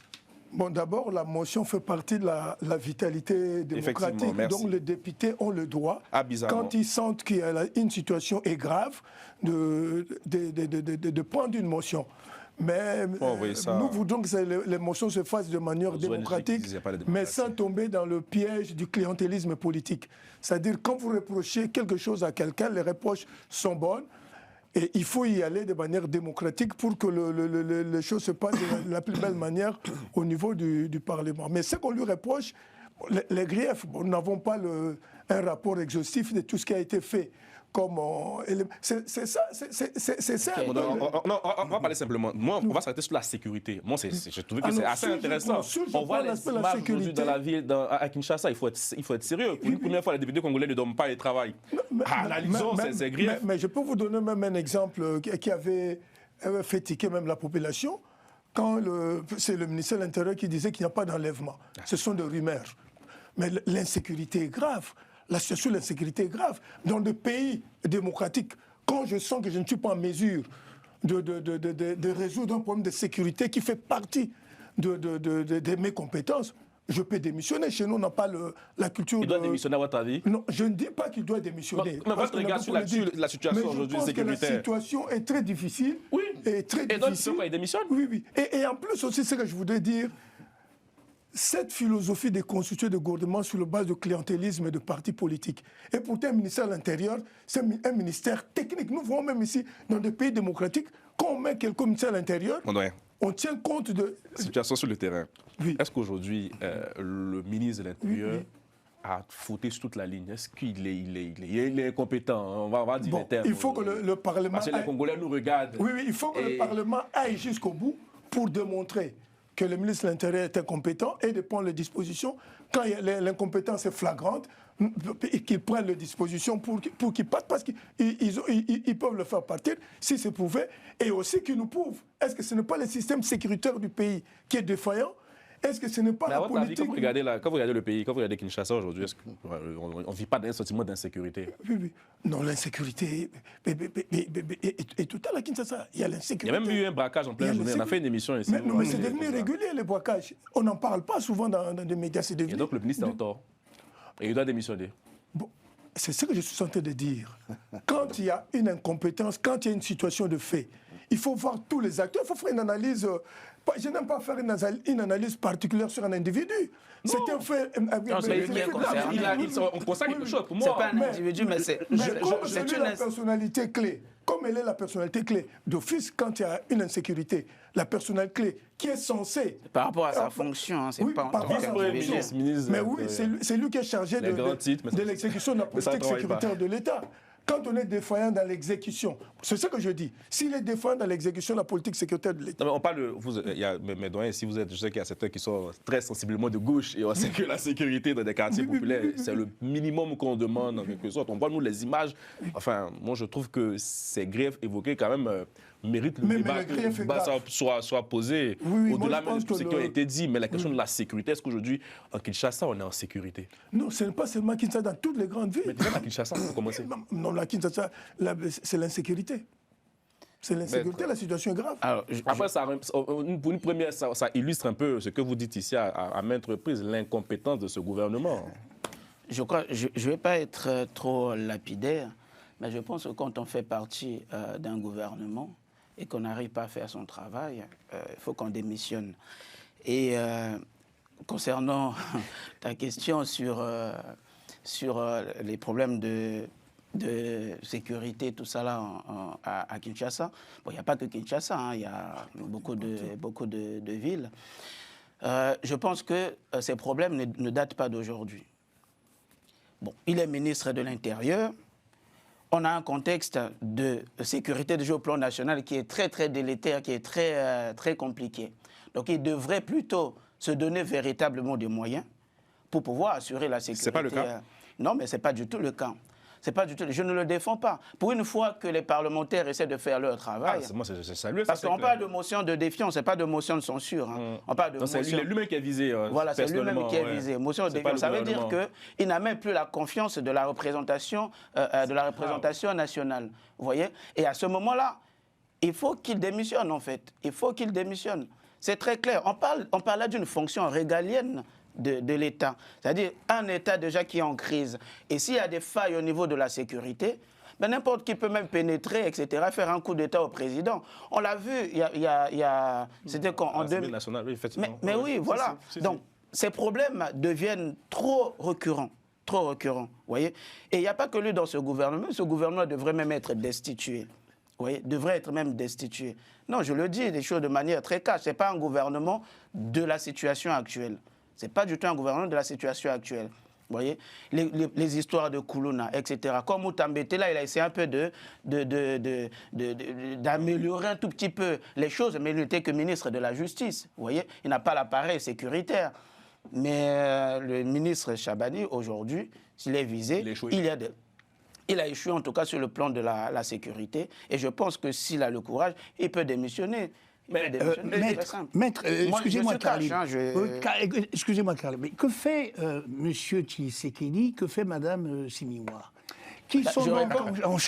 Bon, d'abord, la motion fait partie de la vitalité démocratique. Donc, les députés ont le droit, quand ils sentent qu'une situation est grave, de prendre une motion. Mais nous voudrons que les motions se fassent de manière démocratique, mais sans tomber dans le piège du clientélisme politique. C'est-à-dire, quand vous reprochez quelque chose à quelqu'un, les reproches sont bonnes. Et il faut y aller de manière démocratique pour que les choses se passent de la plus belle manière au niveau du Parlement. Mais ce qu'on lui reproche, les griefs, nous n'avons pas un rapport exhaustif de tout ce qui a été fait. C'est ça. On va parler simplement. Moi, on va s'arrêter sur la sécurité. Moi, j'ai trouvé que c'est assez intéressant. On voit les images aujourd'hui dans la ville, à Kinshasa. Il faut être sérieux. Pour une première fois, les députés congolais ne dorment pas et travaillent. Analysons ces griefs. Mais je peux vous donner même un exemple qui avait fait tiquer même la population. Quand c'est le ministère de l'Intérieur qui disait qu'il n'y a pas d'enlèvement. Ce sont des rumeurs. Mais l'insécurité est grave. La situation de l'insécurité est grave. Dans des pays démocratiques, quand je sens que je ne suis pas en mesure de résoudre un problème de sécurité qui fait partie de mes compétences, je peux démissionner. Chez nous, on n'a pas la culture. Il doit démissionner à votre avis? Non, je ne dis pas qu'il doit démissionner. Mais votre regard sur la situation aujourd'hui sécuritaire? Mais je pense que la situation est très difficile. Oui. Et très difficile. Donc, pourquoi il démissionne? Oui. Et en plus aussi, ce que je voudrais dire, cette philosophie de constituer des gouvernements sur la base de clientélisme et de partis politiques. Et pourtant, un ministère de l'Intérieur, c'est un ministère technique. Nous voyons même ici, dans des pays démocratiques, quand on met quelqu'un au ministère de l'Intérieur, on tient compte de... La situation sur le terrain. Oui. Est-ce qu'aujourd'hui, le ministre de l'Intérieur a fauté sur toute la ligne? Est-ce qu'il est incompétent? On va dire les termes. Il faut que le Parlement... Parce que les Congolais nous regardent. Oui, il faut que le Parlement aille jusqu'au bout pour démontrer que le ministre de l'Intérieur est incompétent et de prendre les dispositions. Quand l'incompétence est flagrante, qu'ils prennent les dispositions pour qu'ils partent, parce qu'ils peuvent le faire partir si c'est prouvé, et aussi qu'ils nous prouvent. Est-ce que ce n'est pas le système sécuritaire du pays qui est défaillant? Est-ce que ce n'est pas la politique... Quand vous regardez le pays, quand vous regardez Kinshasa aujourd'hui, on ne vit pas d'un sentiment d'insécurité? Oui. Non, l'insécurité est totale à Kinshasa. Il y a l'insécurité. Il y a même eu un braquage en pleine journée. On a fait une émission ici. Mais c'est devenu régulier, les braquages. On n'en parle pas souvent dans les médias. Et donc le ministre est en tort. Et il doit démissionner. Bon, c'est ce que je suis en train de dire. Quand il y a une incompétence, quand il y a une situation de fait, il faut voir tous les acteurs. Il faut faire une analyse... Je n'aime pas faire une analyse particulière sur un individu. C'est un fait... On constate quelque chose pour moi. Ce n'est pas un individu, mais c'est la personnalité clé. Comme elle est la personnalité clé d'office, quand il y a une insécurité, la personnalité clé qui est censée... Par rapport à sa fonction, c'est pas en tant que ministre. Mais oui, c'est lui qui est chargé de l'exécution de la politique sécuritaire de l'État. Quand on est défaillant dans l'exécution, c'est ce que je dis. S'il est défaillant dans l'exécution de la politique sécuritaire de l'État. On parle il y a mes doyens, si vous êtes, je sais qu'il y a certains qui sont très sensiblement de gauche et on sait que la sécurité dans des quartiers populaires, c'est le minimum qu'on demande en quelque sorte. On voit nous les images. Enfin, moi je trouve que ces griefs évoqués quand même méritent le débat soit posé au-delà même de tout ce qui a été dit. Mais la question de la sécurité, est-ce qu'aujourd'hui en Kinshasa on est en sécurité? Non, ce n'est pas seulement Kinshasa, dans toutes les grandes villes. Mais déjà à Kinshasa, pour commencer. Non, la Kinshasa, c'est l'insécurité. C'est l'insécurité, la situation est grave. Alors, après, pour une première, ça illustre un peu ce que vous dites ici à maintes reprises, l'incompétence de ce gouvernement. Je ne vais pas être trop lapidaire, mais je pense que quand on fait partie d'un gouvernement et qu'on n'arrive pas à faire son travail, il faut qu'on démissionne. Et concernant ta question sur les problèmes de sécurité, tout ça là à Kinshasa. Bon, il n'y a pas que Kinshasa, il y a beaucoup de villes. Je pense que ces problèmes ne datent pas d'aujourd'hui. Bon, il est ministre de l'Intérieur. On a un contexte de sécurité déjà au plan national qui est très, très délétère, qui est très, très compliqué. Donc, il devrait plutôt se donner véritablement des moyens pour pouvoir assurer la sécurité. C'est pas le cas? Non, mais ce n'est pas du tout le cas. C'est pas du tout. Je ne le défends pas. Pour une fois que les parlementaires essaient de faire leur travail. Moi, c'est salué. Parce qu'on parle de motion de défiance, c'est pas de motion de censure. On parle de motion. C'est lui-même qui est visé. Voilà, c'est lui-même qui est visé. Motion de défiance. Ça veut dire qu'il n'a même plus la confiance de la représentation, nationale. Vous voyez? Et à ce moment-là, il faut qu'il démissionne, en fait. Il faut qu'il démissionne. C'est très clair. On parle là d'une fonction régalienne de l'État. C'est-à-dire un État déjà qui est en crise. Et s'il y a des failles au niveau de la sécurité, ben n'importe qui peut même pénétrer, etc., faire un coup d'État au président. On l'a vu, c'était en 2000. Mais oui, voilà. Donc, ces problèmes deviennent trop récurrents. Vous voyez? Et il n'y a pas que lui dans ce gouvernement. Ce gouvernement devrait même être destitué. Vous voyez, devrait être même destitué. Non, je le dis, des choses de manière très cash. Ce n'est pas un gouvernement de la situation actuelle. Ce n'est pas du tout un gouvernement de la situation actuelle. Vous voyez, les histoires de Koulouna, etc. Comme Moutambete, là, il a essayé un peu d'améliorer un tout petit peu les choses, mais il n'était que ministre de la Justice. Vous voyez, il n'a pas l'appareil sécuritaire. Mais le ministre Chabani, aujourd'hui, s'il est visé, il a échoué en tout cas sur le plan de la sécurité. Et je pense que s'il a le courage, il peut démissionner. Maître, excusez-moi, Carly. Excusez-moi, Carly. Mais que fait M. Tshisekedi, que fait Mme Simiwa? Qui sont non,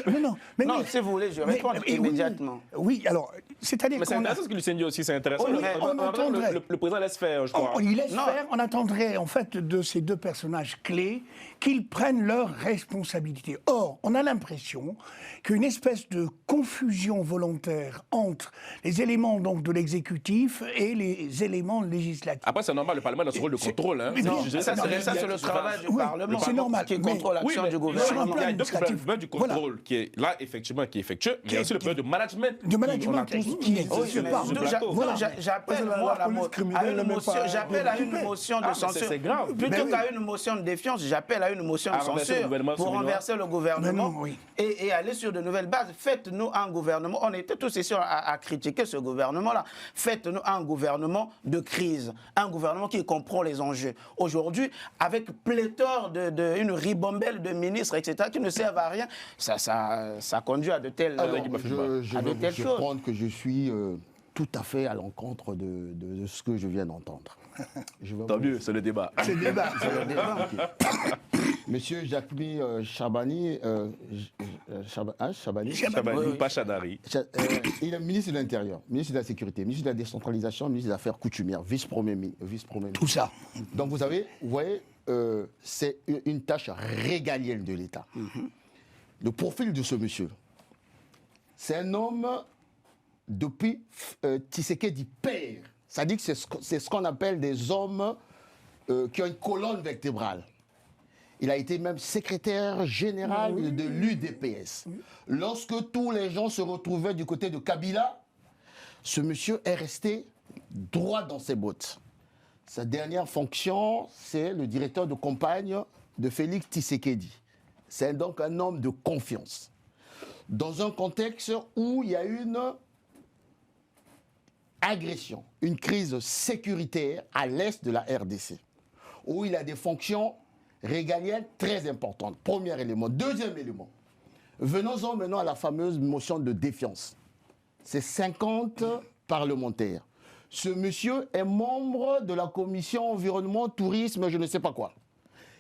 si vous voulez, je réponds immédiatement. Oui, alors, c'est-à-dire mais c'est intéressant ce que Lucien dit aussi, c'est intéressant. Le président laisse faire, je crois. Il laisse faire, on attendrait en fait de ces deux personnages clés qu'ils prennent leurs responsabilités. Or, on a l'impression qu'une espèce de confusion volontaire entre les éléments donc, de l'exécutif et les éléments législatifs. Après, c'est normal, le Parlement a ce rôle de contrôle. Hein. Non, ça c'est le travail du Parlement. C'est normal. Qui contrôle l'action du gouvernement. Il y a donc le besoin du contrôle qui est là, effectivement, qui est effectueux, mais il y a aussi le besoin de management. De management qui n'existe pas. J'appelle à une motion de censure. C'est grave. Plutôt qu'à une motion de défiance, j'appelle à une motion de censure pour renverser le gouvernement et aller sur de nouvelles bases. Faites-nous un gouvernement. On était tous ici à critiquer ce gouvernement-là. Faites-nous un gouvernement de crise, un gouvernement qui comprend les enjeux. Aujourd'hui, avec pléthore une ribambelle de ministres, etc., qui ne servent à rien, ça conduit à de telles choses. Je pense que je suis tout à fait à l'encontre de ce que je viens d'entendre. Tant mieux, c'est le débat. C'est le débat. Monsieur Jacmi Chabani, pas Chadari. Il est ministre de l'Intérieur, ministre de la Sécurité, ministre de la Décentralisation, ministre des Affaires coutumières, vice-premier ministre. Tout ça. Donc vous voyez, c'est une tâche régalienne de l'État. Le profil de ce monsieur, c'est un homme depuis Tshisekedi père. C'est-à-dire que c'est ce qu'on appelle des hommes qui ont une colonne vertébrale. Il a été même secrétaire général de l'UDPS. Lorsque tous les gens se retrouvaient du côté de Kabila, ce monsieur est resté droit dans ses bottes. Sa dernière fonction, c'est le directeur de campagne de Félix Tshisekedi. C'est donc un homme de confiance. Dans un contexte où il y a une agression, une crise sécuritaire à l'est de la RDC, où il a des fonctions régaliennes très importantes. Premier élément. Deuxième élément. Venons-en maintenant à la fameuse motion de défiance. C'est 50 parlementaires. Ce monsieur est membre de la commission environnement, tourisme, je ne sais pas quoi.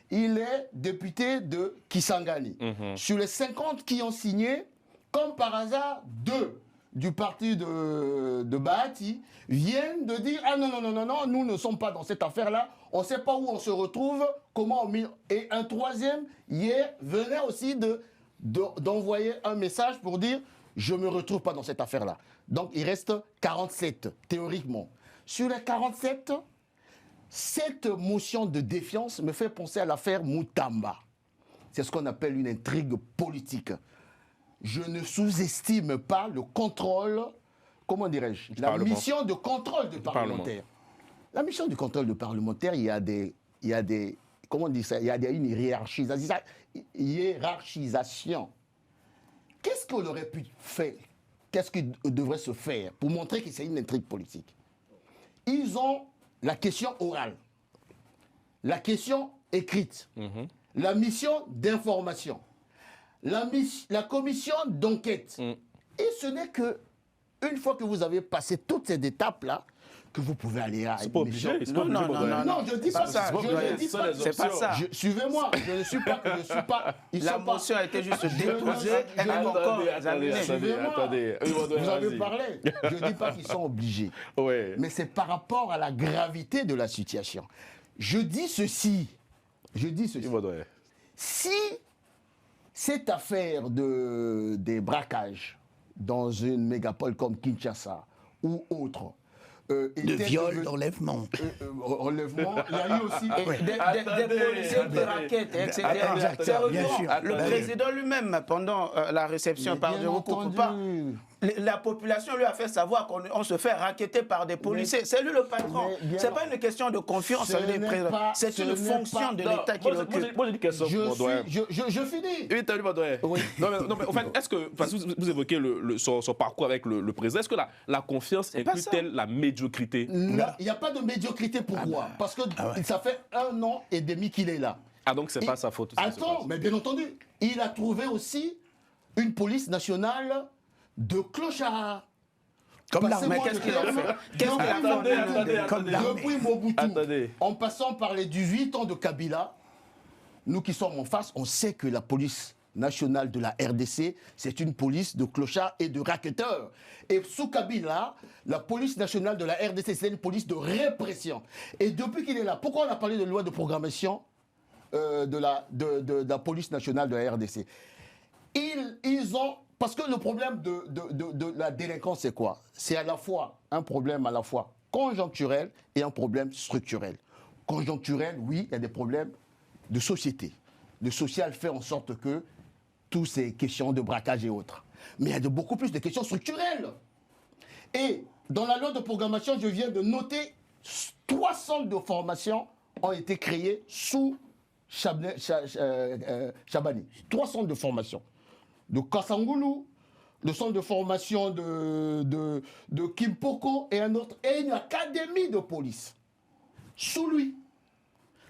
Il est député de Kisangani. Sur les 50 qui ont signé, comme par hasard, 2 du parti de Bahati viennent de dire « Ah non, nous ne sommes pas dans cette affaire-là, on ne sait pas où on se retrouve, comment on... » Et un troisième, hier, venait aussi d'envoyer un message pour dire « Je ne me retrouve pas dans cette affaire-là ». Donc il reste 47, théoriquement. Sur les 47, cette motion de défiance me fait penser à l'affaire Moutamba. C'est ce qu'on appelle une intrigue politique. Je ne sous-estime pas le contrôle, comment dirais-je, la mission de contrôle de parlementaire. La mission de contrôle de parlementaire, il y a des comment on dit ça, il y a une hiérarchisation. Qu'est-ce qu'on aurait pu faire? Qu'est-ce qui devrait se faire pour montrer que c'est une intrigue politique? Ils ont la question orale, la question écrite, la mission d'information. la commission d'enquête. Et ce n'est que une fois que vous avez passé toutes ces étapes-là, que vous pouvez aller à... C'est pas obligé. Non, je dis pas ça. C'est pas ça. Suivez-moi, je ne suis pas... La motion a été juste déposée. Attendez. Vous avez parlé. Je ne dis pas qu'ils sont obligés. Mais c'est par rapport à la gravité de la situation. Je dis ceci. Si cette affaire des braquages dans une mégapole comme Kinshasa ou autre, de viol, d'enlèvement. Enlèvement, il y a eu aussi des policiers de raquettes, etc. C'est récurrent. Le président lui-même, pendant la réception par Djoko-Kupa, la population lui a fait savoir qu'on se fait raqueter par des policiers. C'est lui le patron. Ce n'est pas une question de confiance. C'est une fonction de l'État qui l'occupe. Moi, j'ai une question. Je finis. Oui, t'as lu, non, mais en fait, est-ce que, parce que vous évoquez son parcours avec le président, est-ce que la confiance inclut-elle la médiocrité? Non, il n'y a pas de médiocrité. Pourquoi? Parce que ça fait 1 an et demi qu'il est là. Ah, donc c'est pas sa faute. Attends, mais bien entendu, il a trouvé aussi une police nationale de clochards. Comme l'armée. Mais qu'est-ce qu'il a fait? Depuis Mobutu, en passant par les 18 ans de Kabila, nous qui sommes en face, on sait que la police nationale de la RDC, c'est une police de clochards et de racketteurs. Et sous Kabila, la police nationale de la RDC, c'est une police de répression. Et depuis qu'il est là, pourquoi on a parlé de loi de programmation de la police nationale de la RDC? Ils ont... Parce que le problème de la délinquance, c'est quoi? C'est à la fois un problème à la fois conjoncturel et un problème structurel. Conjoncturel, oui, il y a des problèmes de société. Le social fait en sorte que toutes ces questions de braquage et autres. Mais il y a beaucoup plus de questions structurelles. Et dans la loi de programmation, je viens de noter 3 centres de formation ont été créés sous Chabani. 3 centres de formation. De Kassangoulou, le centre de formation de Kimpoko et un autre, et une académie de police sous lui.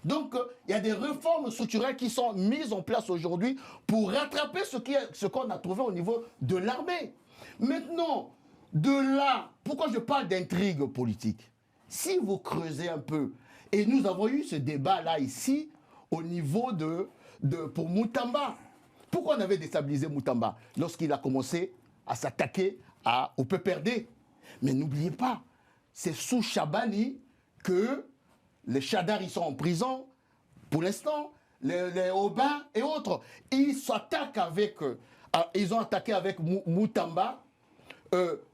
Donc, il y a des réformes structurelles qui sont mises en place aujourd'hui pour rattraper ce qu'on a trouvé au niveau de l'armée. Maintenant, de là, pourquoi je parle d'intrigue politique? Si vous creusez un peu, et nous avons eu ce débat-là ici, au niveau pour Moutamba. Pourquoi on avait déstabilisé Moutamba lorsqu'il a commencé à s'attaquer au PPRD? Mais n'oubliez pas, c'est sous Chabani que les Chadars ils sont en prison pour l'instant, les Aubin et autres. Ils s'attaquent ils ont attaqué avec Moutamba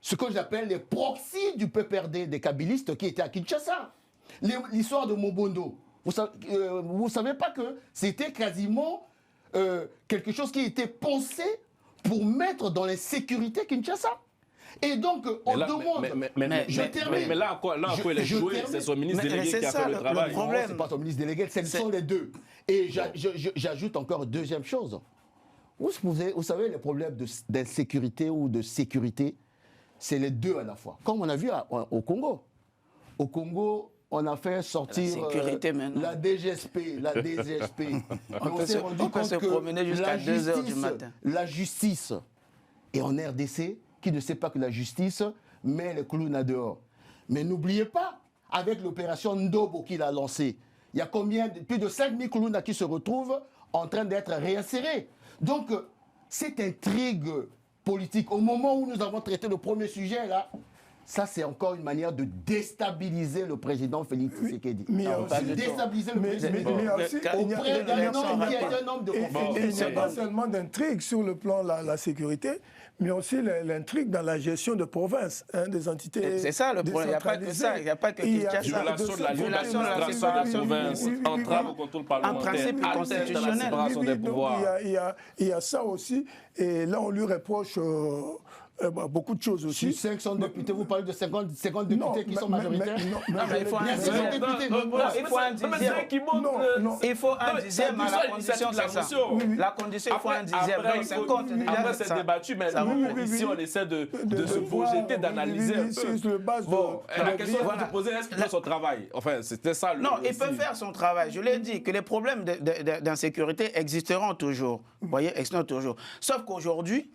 ce que j'appelle les proxys du PPRD des kabylistes qui étaient à Kinshasa. L'histoire de Mobondo. Vous savez pas que c'était quasiment quelque chose qui était pensé pour mettre dans les sécurités Kinshasa. Et donc, on demande... Mais là, encore, il est joué, c'est son ministre délégué qui a fait le travail. Non, c'est pas son ministre délégué, ce sont les deux. Et j'ajoute encore une deuxième chose. Vous savez, les problèmes d'insécurité ou de sécurité, c'est les deux à la fois. Comme on a vu au Congo. Au Congo, on a fait sortir la DGSP. On s'est rendu compte que la justice est en RDC, qui ne sait pas que la justice met les clowns dehors. Mais n'oubliez pas, avec l'opération Ndobo qu'il a lancée, il y a plus de 5000 clowns qui se retrouvent en train d'être réinsérés. Donc, cette intrigue politique, au moment où nous avons traité le premier sujet, là, ça, c'est encore une manière de déstabiliser le président Félix Tshisekedi. Mais déstabiliser le président auprès d'un homme qui est un homme de confiance. Il n'y a pas seulement d'intrigue sur le plan de la sécurité, mais aussi l'intrigue dans la gestion de province, des entités. C'est ça le problème, il n'y a pas que ça, il n'y a pas que Kinshasa. Violation de la liberté de province, entrave au contrôle parlementaire, en principe constitutionnel. Il y a ça aussi, et là on lui reproche beaucoup de choses aussi. Si 500 députés, vous parlez de 50 députés qui sont majoritaires. Il faut un dixième. Il faut un dixième à la condition, c'est ça. La condition, il faut un dixième. Donc 50 déjà. Après, c'est débattu, mais ici, on essaie de se projeter, d'analyser un peu. Bon, la question que vous posez, est-ce qu'il fait son travail? Enfin, c'était ça. Non, il peut faire son travail. Je l'ai dit, que les problèmes d'insécurité existeront toujours. Vous voyez, existeront toujours. Sauf qu'aujourd'hui,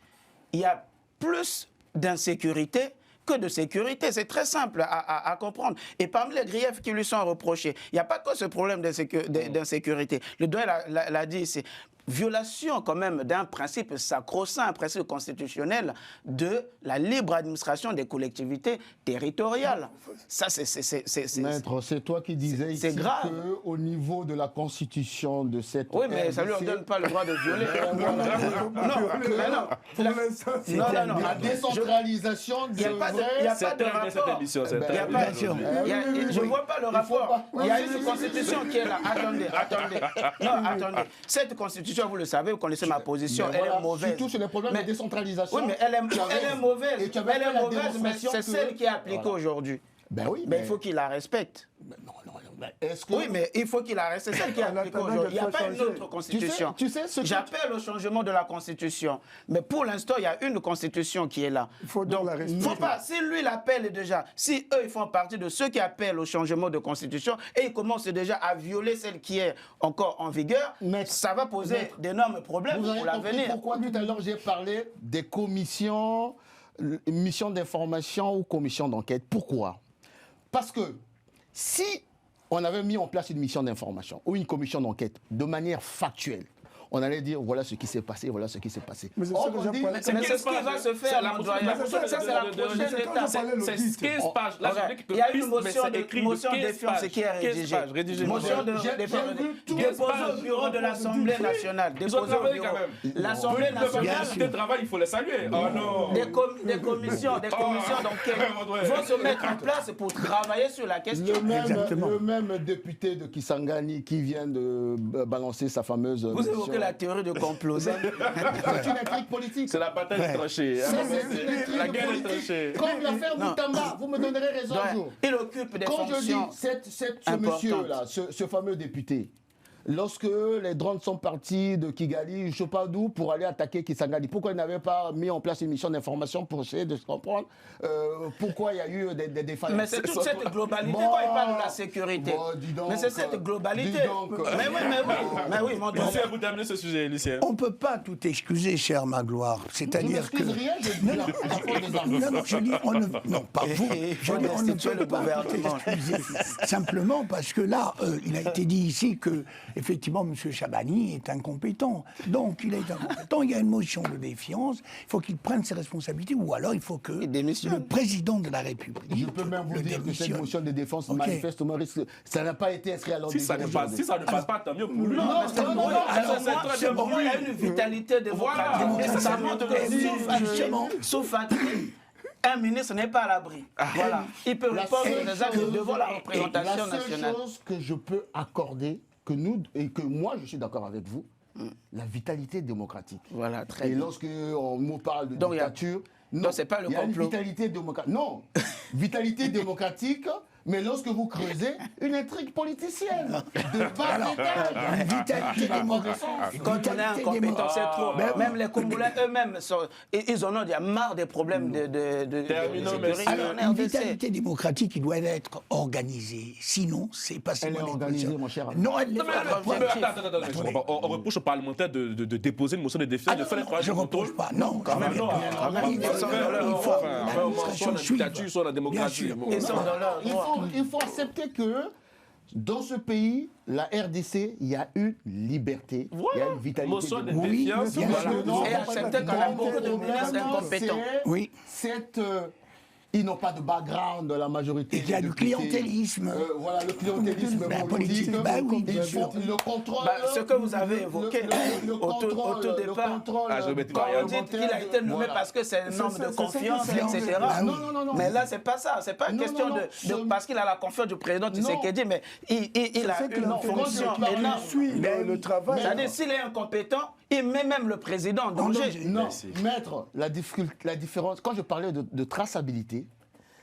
il y a plus d'insécurité que de sécurité. C'est très simple à comprendre. Et parmi les griefs qui lui sont reprochés, il n'y a pas que ce problème d'insécurité. Le doyen l'a dit, c'est violation quand même d'un principe sacro-saint, un principe constitutionnel de la libre administration des collectivités territoriales. Ça, c'est Maître, c'est toi qui disais ici qu'au niveau de la constitution de cette... Oui, mais ça ne lui donne pas le droit de violer. Non, la décentralisation il n'y a pas de rapport. Je ne vois pas le rapport. Il y a une constitution qui est là. Attendez. Cette constitution, vous le savez, vous connaissez ma position, elle est mauvaise. Surtout sur les problèmes de décentralisation. Oui, mais elle est mauvaise. Elle est mauvaise, mais c'est celle qui est appliquée aujourd'hui. Ben oui, mais il faut qu'il la respecte. Oui, mais il faut qu'il la respecte. C'est celle qui est appliquée aujourd'hui. Il n'y a pas une autre constitution. J'appelle au changement de la constitution. Mais pour l'instant, il y a une constitution qui est là. Il faut donc la respecter. Faut pas. Si lui l'appelle déjà, si eux ils font partie de ceux qui appellent au changement de constitution et ils commencent déjà à violer celle qui est encore en vigueur, ça va poser d'énormes problèmes pour l'avenir. Pourquoi tout à l'heure j'ai parlé des commissions, missions d'information ou commissions d'enquête? Pourquoi? Parce que si on avait mis en place une mission d'information ou une commission d'enquête de manière factuelle, on allait dire voilà ce qui s'est passé, voilà ce qui s'est passé. Mais c'est ce qui va se faire, ça c'est la prochaine étape. C'est 15 pages. Il y a une motion de défiance qui est rédigée. Motion de défiance déposée au bureau de l'Assemblée nationale. Ils ont travaillé quand même. L'Assemblée nationale. Le travail, il faut les saluer. Oh non. Des commissions d'enquête vont se mettre en place pour travailler sur la question. Le même député de Kisangani qui vient de balancer sa fameuse mission. La théorie de complot. C'est une intrigue politique. C'est la bataille des tranchées. C'est la guerre des tranchées. Comme l'affaire Boutamba, vous me donnerez raison un jour. Il occupe des fonctions. Quand je dis ce monsieur-là, ce fameux député, lorsque les drones sont partis de Kigali, je ne sais pas d'où, pour aller attaquer Kisangani, pourquoi ils n'avaient pas mis en place une mission d'information pour essayer de se comprendre pourquoi il y a eu des défaillances? Mais c'est toute cette globalité quand il parle de la sécurité. Mais c'est cette globalité. Mais oui, mon Dieu. Lucien, vous terminez ce sujet, Lucien. On ne peut pas tout excuser, cher Magloire. C'est-à-dire que... Non, pas vous. On ne peut pas tout excuser. Simplement parce que là, il a été dit ici que effectivement, M. Chabani est incompétent. Donc, il est incompétent. Il y a une motion de défiance. Il faut qu'il prenne ses responsabilités ou alors il faut que le président de la République. Je peux même vous dire que cette motion de défense, manifestement, ça n'a pas été inscrit à l'ordre du jour. Si ça ne passe pas, tant mieux pour lui. Non, il y a une vitalité démocratique. Ça montre que sauf un ministre n'est pas à l'abri. Voilà. Il peut répondre des actes devant la représentation nationale. La seule chose que je peux accorder, que moi je suis d'accord avec vous, la vitalité démocratique. Voilà, très bien. Et lorsque on nous parle de dictature, non, c'est pas le complot. Il y a une vitalité démocratique. Non, vitalité démocratique. Mais lorsque vous creusez, une intrigue politicienne de bas étage. Une vitalité démocratique. Quand on est incompétent, c'est trop. Même les Congolais eux-mêmes, ils en ont marre des problèmes de sécurité. Alors, une vitalité démocratique, il doit être organisée. Sinon, c'est pas si Elle est organisée, mon cher ami. Non, elle n'est pas. Attends. On reproche aux parlementaires de déposer une motion de défiance, de faire les travaux. Je ne reproche pas. Non, quand même. Il faut l'administration suive. Sur la démocratie. Ils sont dans leur droit. Il faut accepter que dans ce pays, la RDC, il y a une liberté, il y a une vitalité. Motion de défiance. Et accepter qu'on a beaucoup de ministres incompétents. Oui. Ils n'ont pas de background dans la majorité. Il y a du clientélisme. Voilà, le clientélisme politique. Oui, bien sûr. Le contrôle. Ce que vous avez évoqué au tout départ, quand on dit qu'il a été nommé parce que c'est un homme de confiance, etc. Non. Mais là, c'est pas ça. C'est pas une question de parce qu'il a la confiance du président Tshisekedi, mais il a une fonction énorme. Le travail. C'est-à-dire, s'il est incompétent, Il met même le président en danger. Non, maître, la différence, quand je parlais de traçabilité,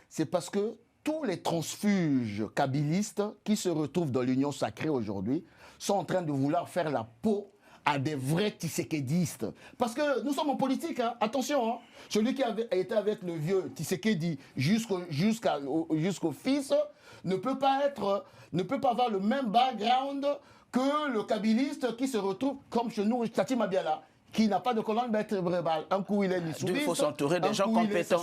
c'est parce que tous les transfuges kabylistes qui se retrouvent dans l'Union sacrée aujourd'hui sont en train de vouloir faire la peau à des vrais Tshisekedi-istes. Parce que nous sommes en politique, hein. Attention, hein. Celui qui été avec le vieux Tshisekedi jusqu'au fils ne peut pas avoir le même background que le kabyliste qui se retrouve, comme chez nous, Tati Mabiala, qui n'a pas de colonne vertébrale. Un coup, il est nissoubiste. Il faut s'entourer des gens compétents.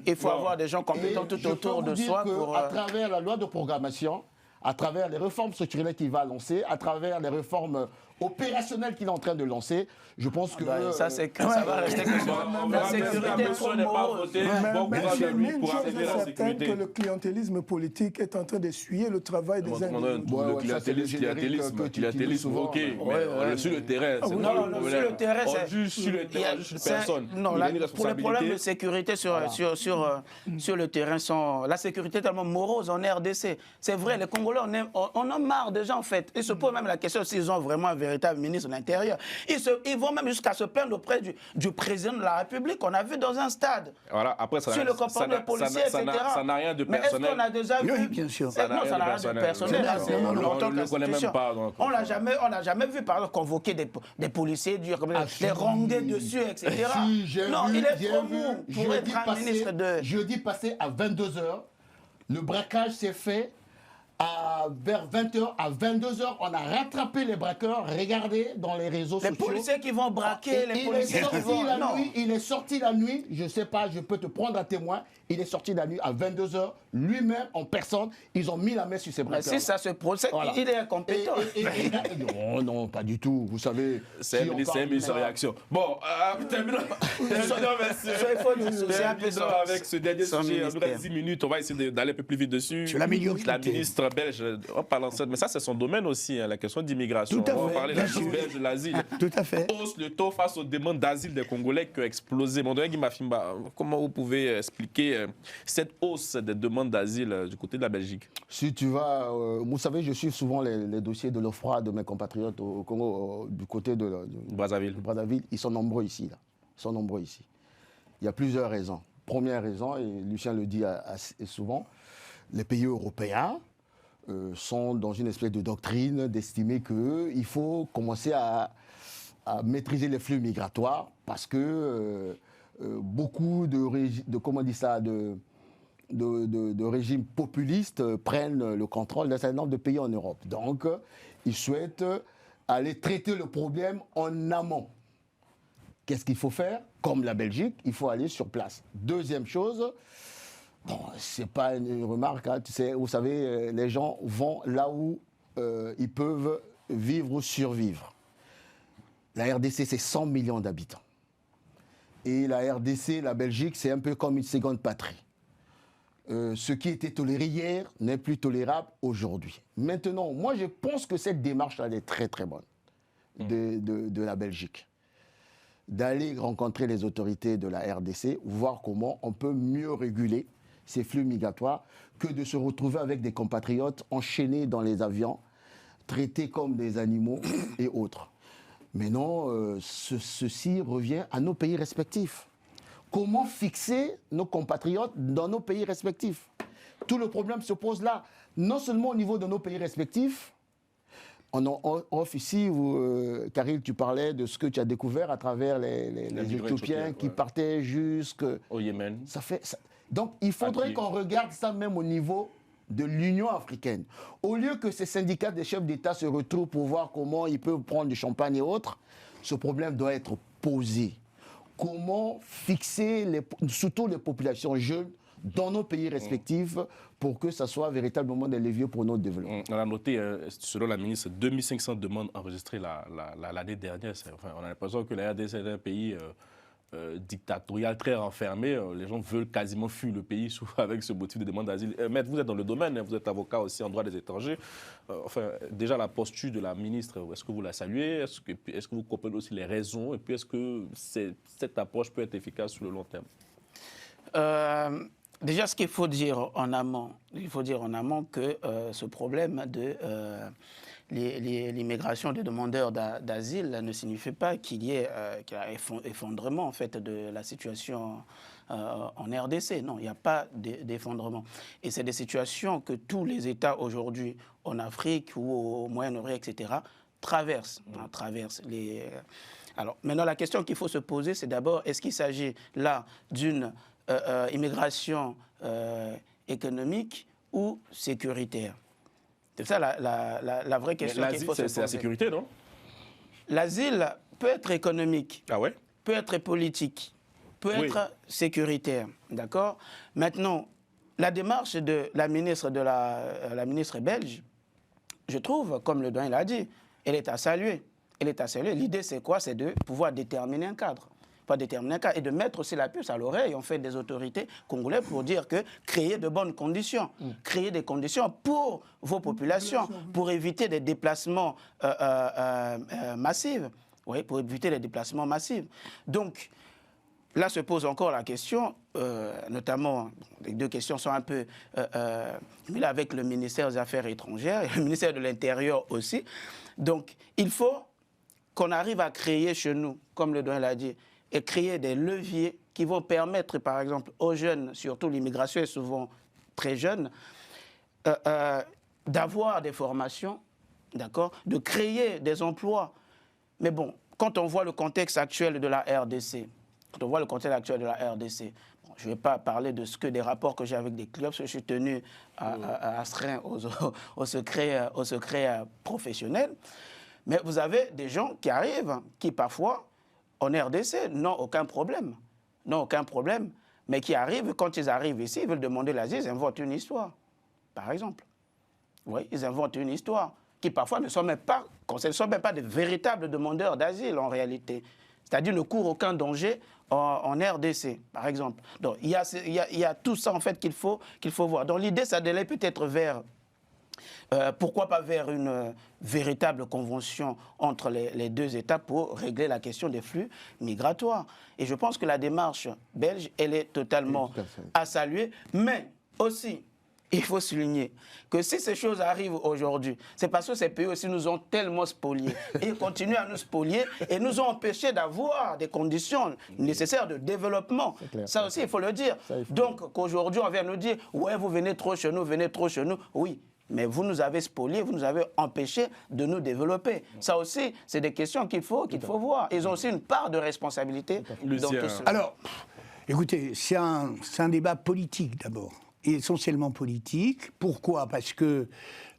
Il faut avoir des gens compétents tout autour de soi. À travers la loi de programmation, à travers les réformes structurelles qu'il va lancer, à travers les réformes opérationnelles qu'il est en train de lancer, je pense que... ça, c'est que ça va rester que la sécurité est trop morose. Mais une chose est certaine, que le clientélisme politique est en train d'essuyer le travail des individus. Le clientélisme, ok, mais sur le terrain, c'est non, sur le terrain, c'est... Juste sur le terrain, juste personne. Non, pour les problèmes de sécurité sur le terrain, la sécurité est tellement morose en RDC. C'est vrai, les Congolais, on a marre déjà, en fait. Ils se posent même la question s'ils ont vraiment un véritable ministre de l'Intérieur. Ils vont même jusqu'à se plaindre auprès du président de la République qu'on a vu dans un stade. Voilà, après, sur le comportement des policiers, etc. Ça n'a rien de personnel. Mais est-ce qu'on a déjà vu... Oui, bien sûr. Non, ça n'a rien de personnel. On ne le connaît même pas. On n'a jamais vu, par exemple, convoquer des policiers, les ronguer dessus, etc. Non, il est trop mou pour être un ministre de... Jeudi passé à 22h, le braquage s'est fait vers 20h. À 22h, on a rattrapé les braqueurs. Regardez dans les réseaux sociaux. Les policiers qui vont braquer, les policiers qui vont... Il est sorti la nuit, je ne sais pas, je peux te prendre à témoin. Il est sorti la nuit à 22h, lui-même en personne. Ils ont mis la main sur ses braqueurs. Si ça se procède, il est incompétent. Non, pas du tout. Vous savez... C'est un ministre de réaction. Bon, terminons. Avec ce dernier sujet, il nous reste 10 minutes. On va essayer d'aller un peu plus vite dessus. Sur la ministre belge, on parle en mais ça c'est son domaine aussi, hein, la question d'immigration. On va parler de la ministre belge de l'asile. Tout à fait. Hausse le taux face aux demandes d'asile des Congolais qui ont explosé. Mon Guy Mafimba, comment vous pouvez expliquer cette hausse des demandes d'asile du côté de la Belgique? Si tu vas, vous savez, je suis souvent les dossiers de l'OFRA de mes compatriotes au Congo, du côté de Brazzaville. Ils sont nombreux ici. Là. Ils sont nombreux ici. Il y a plusieurs raisons. Première raison, et Lucien le dit assez souvent, les pays européens sont dans une espèce de doctrine d'estimer qu'il faut commencer à maîtriser les flux migratoires parce que beaucoup de régimes populistes prennent le contrôle d'un certain nombre de pays en Europe. Donc, ils souhaitent aller traiter le problème en amont. Qu'est-ce qu'il faut faire? Comme la Belgique, il faut aller sur place. Deuxième chose, bon, c'est pas une remarque, hein, vous savez, les gens vont là où ils peuvent vivre ou survivre. La RDC, c'est 100 millions d'habitants. Et la RDC, la Belgique, c'est un peu comme une seconde patrie. Ce qui était toléré hier n'est plus tolérable aujourd'hui. Maintenant, moi, je pense que cette démarche, elle est très, très bonne de la Belgique. D'aller rencontrer les autorités de la RDC, voir comment on peut mieux réguler ces flux migratoires que de se retrouver avec des compatriotes enchaînés dans les avions, traités comme des animaux et autres. Mais non, ceci revient à nos pays respectifs. Comment fixer nos compatriotes dans nos pays respectifs? Tout le problème se pose là, non seulement au niveau de nos pays respectifs. En off ici, Karil, tu parlais de ce que tu as découvert à travers les Éthiopiens qui partaient jusqu'au Yémen. Donc, il faudrait qu'on regarde ça même au niveau de l'Union africaine. Au lieu que ces syndicats des chefs d'État se retrouvent pour voir comment ils peuvent prendre du champagne et autres, ce problème doit être posé. Comment fixer surtout les populations jeunes dans nos pays respectifs pour que ça soit véritablement des leviers pour notre développement. On a noté, selon la ministre, 2500 demandes enregistrées l'année dernière. Enfin, on a l'impression que la RDC est un pays dictatorial, très renfermé. Les gens veulent quasiment fuir le pays avec ce motif de demande d'asile. Maître, vous êtes dans le domaine, vous êtes avocat aussi en droit des étrangers. Enfin, déjà la posture de la ministre, est-ce que vous la saluez? Est-ce que vous comprenez aussi les raisons? Et puis est-ce que cette approche peut être efficace sur le long terme? Déjà, ce qu'il faut dire en amont, que ce problème l'immigration des demandeurs d'asile ne signifie pas qu'il y ait un effondrement en fait, de la situation en RDC. Non, il n'y a pas d'effondrement. Et c'est des situations que tous les États aujourd'hui, en Afrique ou au Moyen-Orient, etc., traversent. Alors, maintenant, la question qu'il faut se poser, c'est d'abord, est-ce qu'il s'agit là d'une immigration économique ou sécuritaire? C'est ça la vraie question qu'il faut se poser. C'est la sécurité, non? L'asile peut être économique, peut être politique, peut être sécuritaire, d'accord? Maintenant, la démarche de la ministre belge, je trouve, comme le doyen l'a dit, elle est à saluer. L'idée, c'est quoi? C'est de pouvoir déterminer un cadre. Et de mettre aussi la puce à l'oreille, en fait, des autorités congolaises pour dire que créer de bonnes conditions, créer des conditions pour vos populations, pour éviter des déplacements massifs. Oui, pour éviter les déplacements massifs. Donc, là se pose encore la question, notamment, les deux questions sont un peu avec le ministère des Affaires étrangères et le ministère de l'Intérieur aussi. Donc, il faut qu'on arrive à créer chez nous, comme le doyen l'a dit, et créer des leviers qui vont permettre, par exemple, aux jeunes, surtout l'immigration est souvent très jeune, d'avoir des formations, d'accord, de créer des emplois. Mais bon, quand on voit le contexte actuel de la RDC, je ne vais pas parler de ce que des rapports que j'ai avec des clubs, parce que je suis tenu à astreindre au secret professionnel. Mais vous avez des gens qui arrivent, qui parfois, en RDC, n'ont aucun problème, mais qui arrivent, quand ils arrivent ici, ils veulent demander l'asile, ils inventent une histoire, par exemple. Oui, ils inventent une histoire qui parfois ne sont même pas de véritables demandeurs d'asile en réalité. C'est-à-dire ne courent aucun danger en RDC, par exemple. Donc il y a tout ça en fait qu'il faut voir. Donc l'idée, ça devait peut-être vers... pourquoi pas vers une véritable convention entre les deux États pour régler la question des flux migratoires. Et je pense que la démarche belge, elle est totalement à saluer, mais aussi, il faut souligner que si ces choses arrivent aujourd'hui, c'est parce que ces pays aussi nous ont tellement spoliés et continuent à nous spolier et nous ont empêchés d'avoir des conditions nécessaires de développement. Ça aussi, il faut le dire. Donc, qu'aujourd'hui, on vient nous dire « Ouais, vous venez trop chez nous, Oui. Mais vous nous avez spoliés, vous nous avez empêchés de nous développer. Ça aussi, c'est des questions qu'il faut voir. Ils ont aussi une part de responsabilité dans tout cela. Alors, écoutez, c'est un débat politique d'abord, et essentiellement politique. Pourquoi? Parce que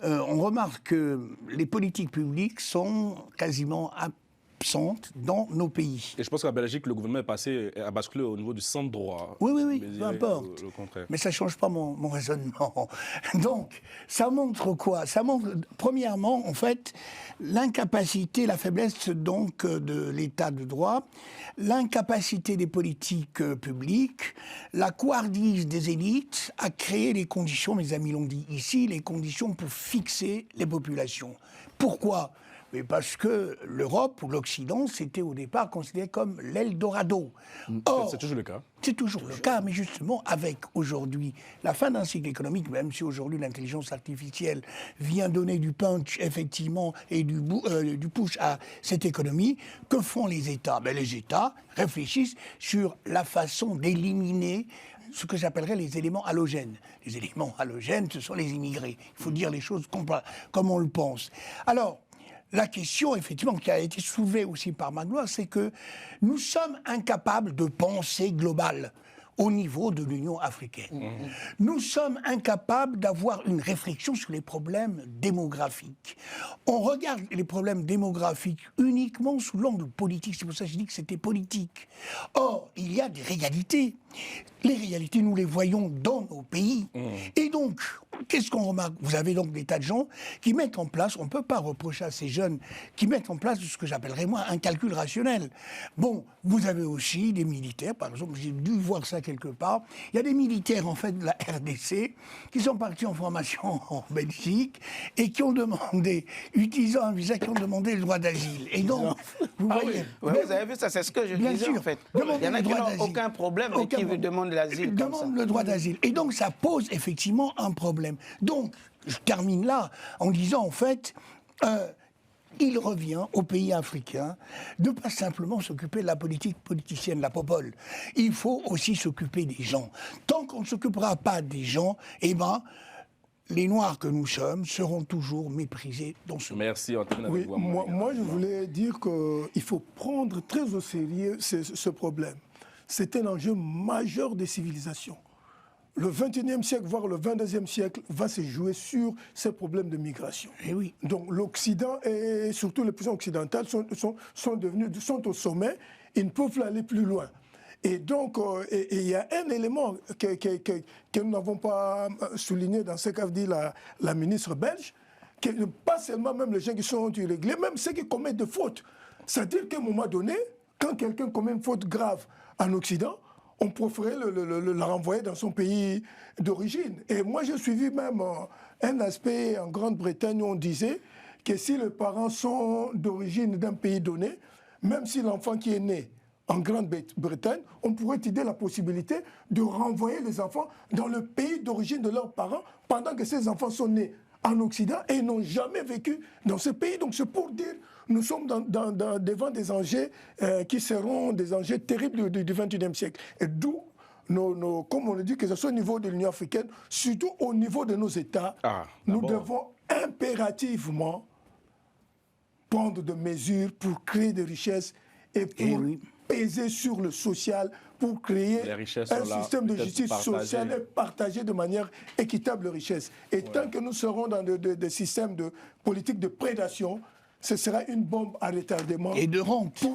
on remarque que les politiques publiques sont quasiment absentes dans nos pays. Et je pense qu'en Belgique, le gouvernement est passé à basculer au niveau du centre droit. Oui, peu importe. Le contraire. Mais ça ne change pas mon raisonnement. Donc, ça montre quoi? Ça montre, premièrement, en fait, l'incapacité, la faiblesse donc de l'état de droit, l'incapacité des politiques publiques, la couardise des élites à créer les conditions, mes amis l'ont dit ici, les conditions pour fixer les populations. Pourquoi? Mais parce que l'Europe ou l'Occident, c'était au départ considéré comme l'Eldorado. Or, c'est toujours le cas. C'est toujours le cas, mais justement, avec aujourd'hui la fin d'un cycle économique, même si aujourd'hui l'intelligence artificielle vient donner du punch, effectivement, et du push à cette économie, que font les États? Les États réfléchissent sur la façon d'éliminer ce que j'appellerais les éléments halogènes. Les éléments halogènes, ce sont les immigrés. Il faut dire les choses comme on le pense. Alors, la question, effectivement, qui a été soulevée aussi par Magloire, c'est que nous sommes incapables de pensée globale au niveau de l'Union africaine. Nous sommes incapables d'avoir une réflexion sur les problèmes démographiques. On regarde les problèmes démographiques uniquement sous l'angle politique. C'est pour ça que je dis que c'était politique. Or, il y a des réalités. Les réalités, nous les voyons dans nos pays. Et donc, qu'est-ce qu'on remarque? Vous avez donc des tas de gens qui mettent en place, on ne peut pas reprocher à ces jeunes, qui mettent en place ce que j'appellerais moi un calcul rationnel. Bon, vous avez aussi des militaires, par exemple, j'ai dû voir ça quelque part, il y a des militaires en fait de la RDC qui sont partis en formation en Belgique et qui ont demandé, utilisant un visa, qui ont demandé le droit d'asile. Et donc, vous voyez... Oui. Vous avez vu ça, c'est ce que je disais en fait. Il y en a qui n'ont aucun problème et qui demandent l'asile. Demandent le droit d'asile. Et donc, ça pose effectivement un problème. Donc, je termine là en disant, en fait, il revient aux pays africains de ne pas simplement s'occuper de la politique politicienne, la popole. Il faut aussi s'occuper des gens. Tant qu'on ne s'occupera pas des gens, eh ben, les Noirs que nous sommes seront toujours méprisés dans ce monde. Merci, Antoine. Oui, moi, je voulais dire qu'il faut prendre très au sérieux ce problème. C'est un enjeu majeur des civilisations. Le 21e siècle, voire le 22e siècle, va se jouer sur ces problèmes de migration. Et oui. Donc l'Occident et surtout les puissances occidentales sont au sommet, ils ne peuvent aller plus loin. Et donc, il y a un élément que nous n'avons pas souligné dans ce qu'a dit la ministre belge, que pas seulement même les gens qui sont irréguliers, même ceux qui commettent des fautes. C'est-à-dire qu'à un moment donné, quand quelqu'un commet une faute grave en Occident, on préférait le renvoyer dans son pays d'origine. Et moi, j'ai suivi même un aspect en Grande-Bretagne où on disait que si les parents sont d'origine d'un pays donné, même si l'enfant qui est né en Grande-Bretagne, on pourrait étudier la possibilité de renvoyer les enfants dans le pays d'origine de leurs parents pendant que ces enfants sont nés en Occident et n'ont jamais vécu dans ce pays. Donc c'est pour dire, nous sommes devant des enjeux qui seront des enjeux terribles du XXIe siècle. Et d'où, comme on le dit, que ce soit au niveau de l'Union africaine, surtout au niveau de nos États, nous devons impérativement prendre des mesures pour créer des richesses et pour peser sur le social, pour créer un système de justice sociale et partager de manière équitable les richesses. Et tant que nous serons dans des systèmes de politique de prédation, ce sera une bombe à retardement. Et de rente.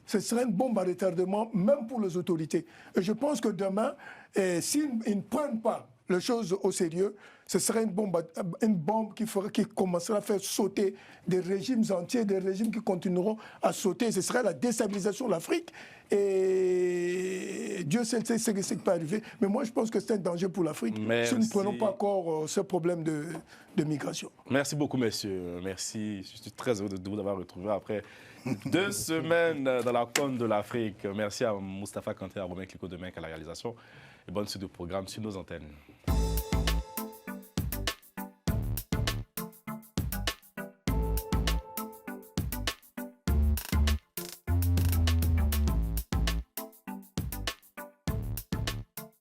Ce sera une bombe à retardement, même pour les autorités. Et je pense que demain, s'ils ne prennent pas les choses au sérieux, ce serait une bombe qui commencera à faire sauter des régimes entiers, des régimes qui continueront à sauter. Ce serait la déstabilisation de l'Afrique. Et Dieu sait ce qui peut arriver. Mais moi, je pense que c'est un danger pour l'Afrique si nous ne prenons pas encore ce problème de migration. Merci beaucoup, messieurs. Merci. Je suis très heureux de vous avoir retrouvé après 2 semaines dans la Corne de l'Afrique. Merci à Moustapha Kanté, à Romain Clicquot de Menk à la réalisation. Et bonne suite de programme sur nos antennes.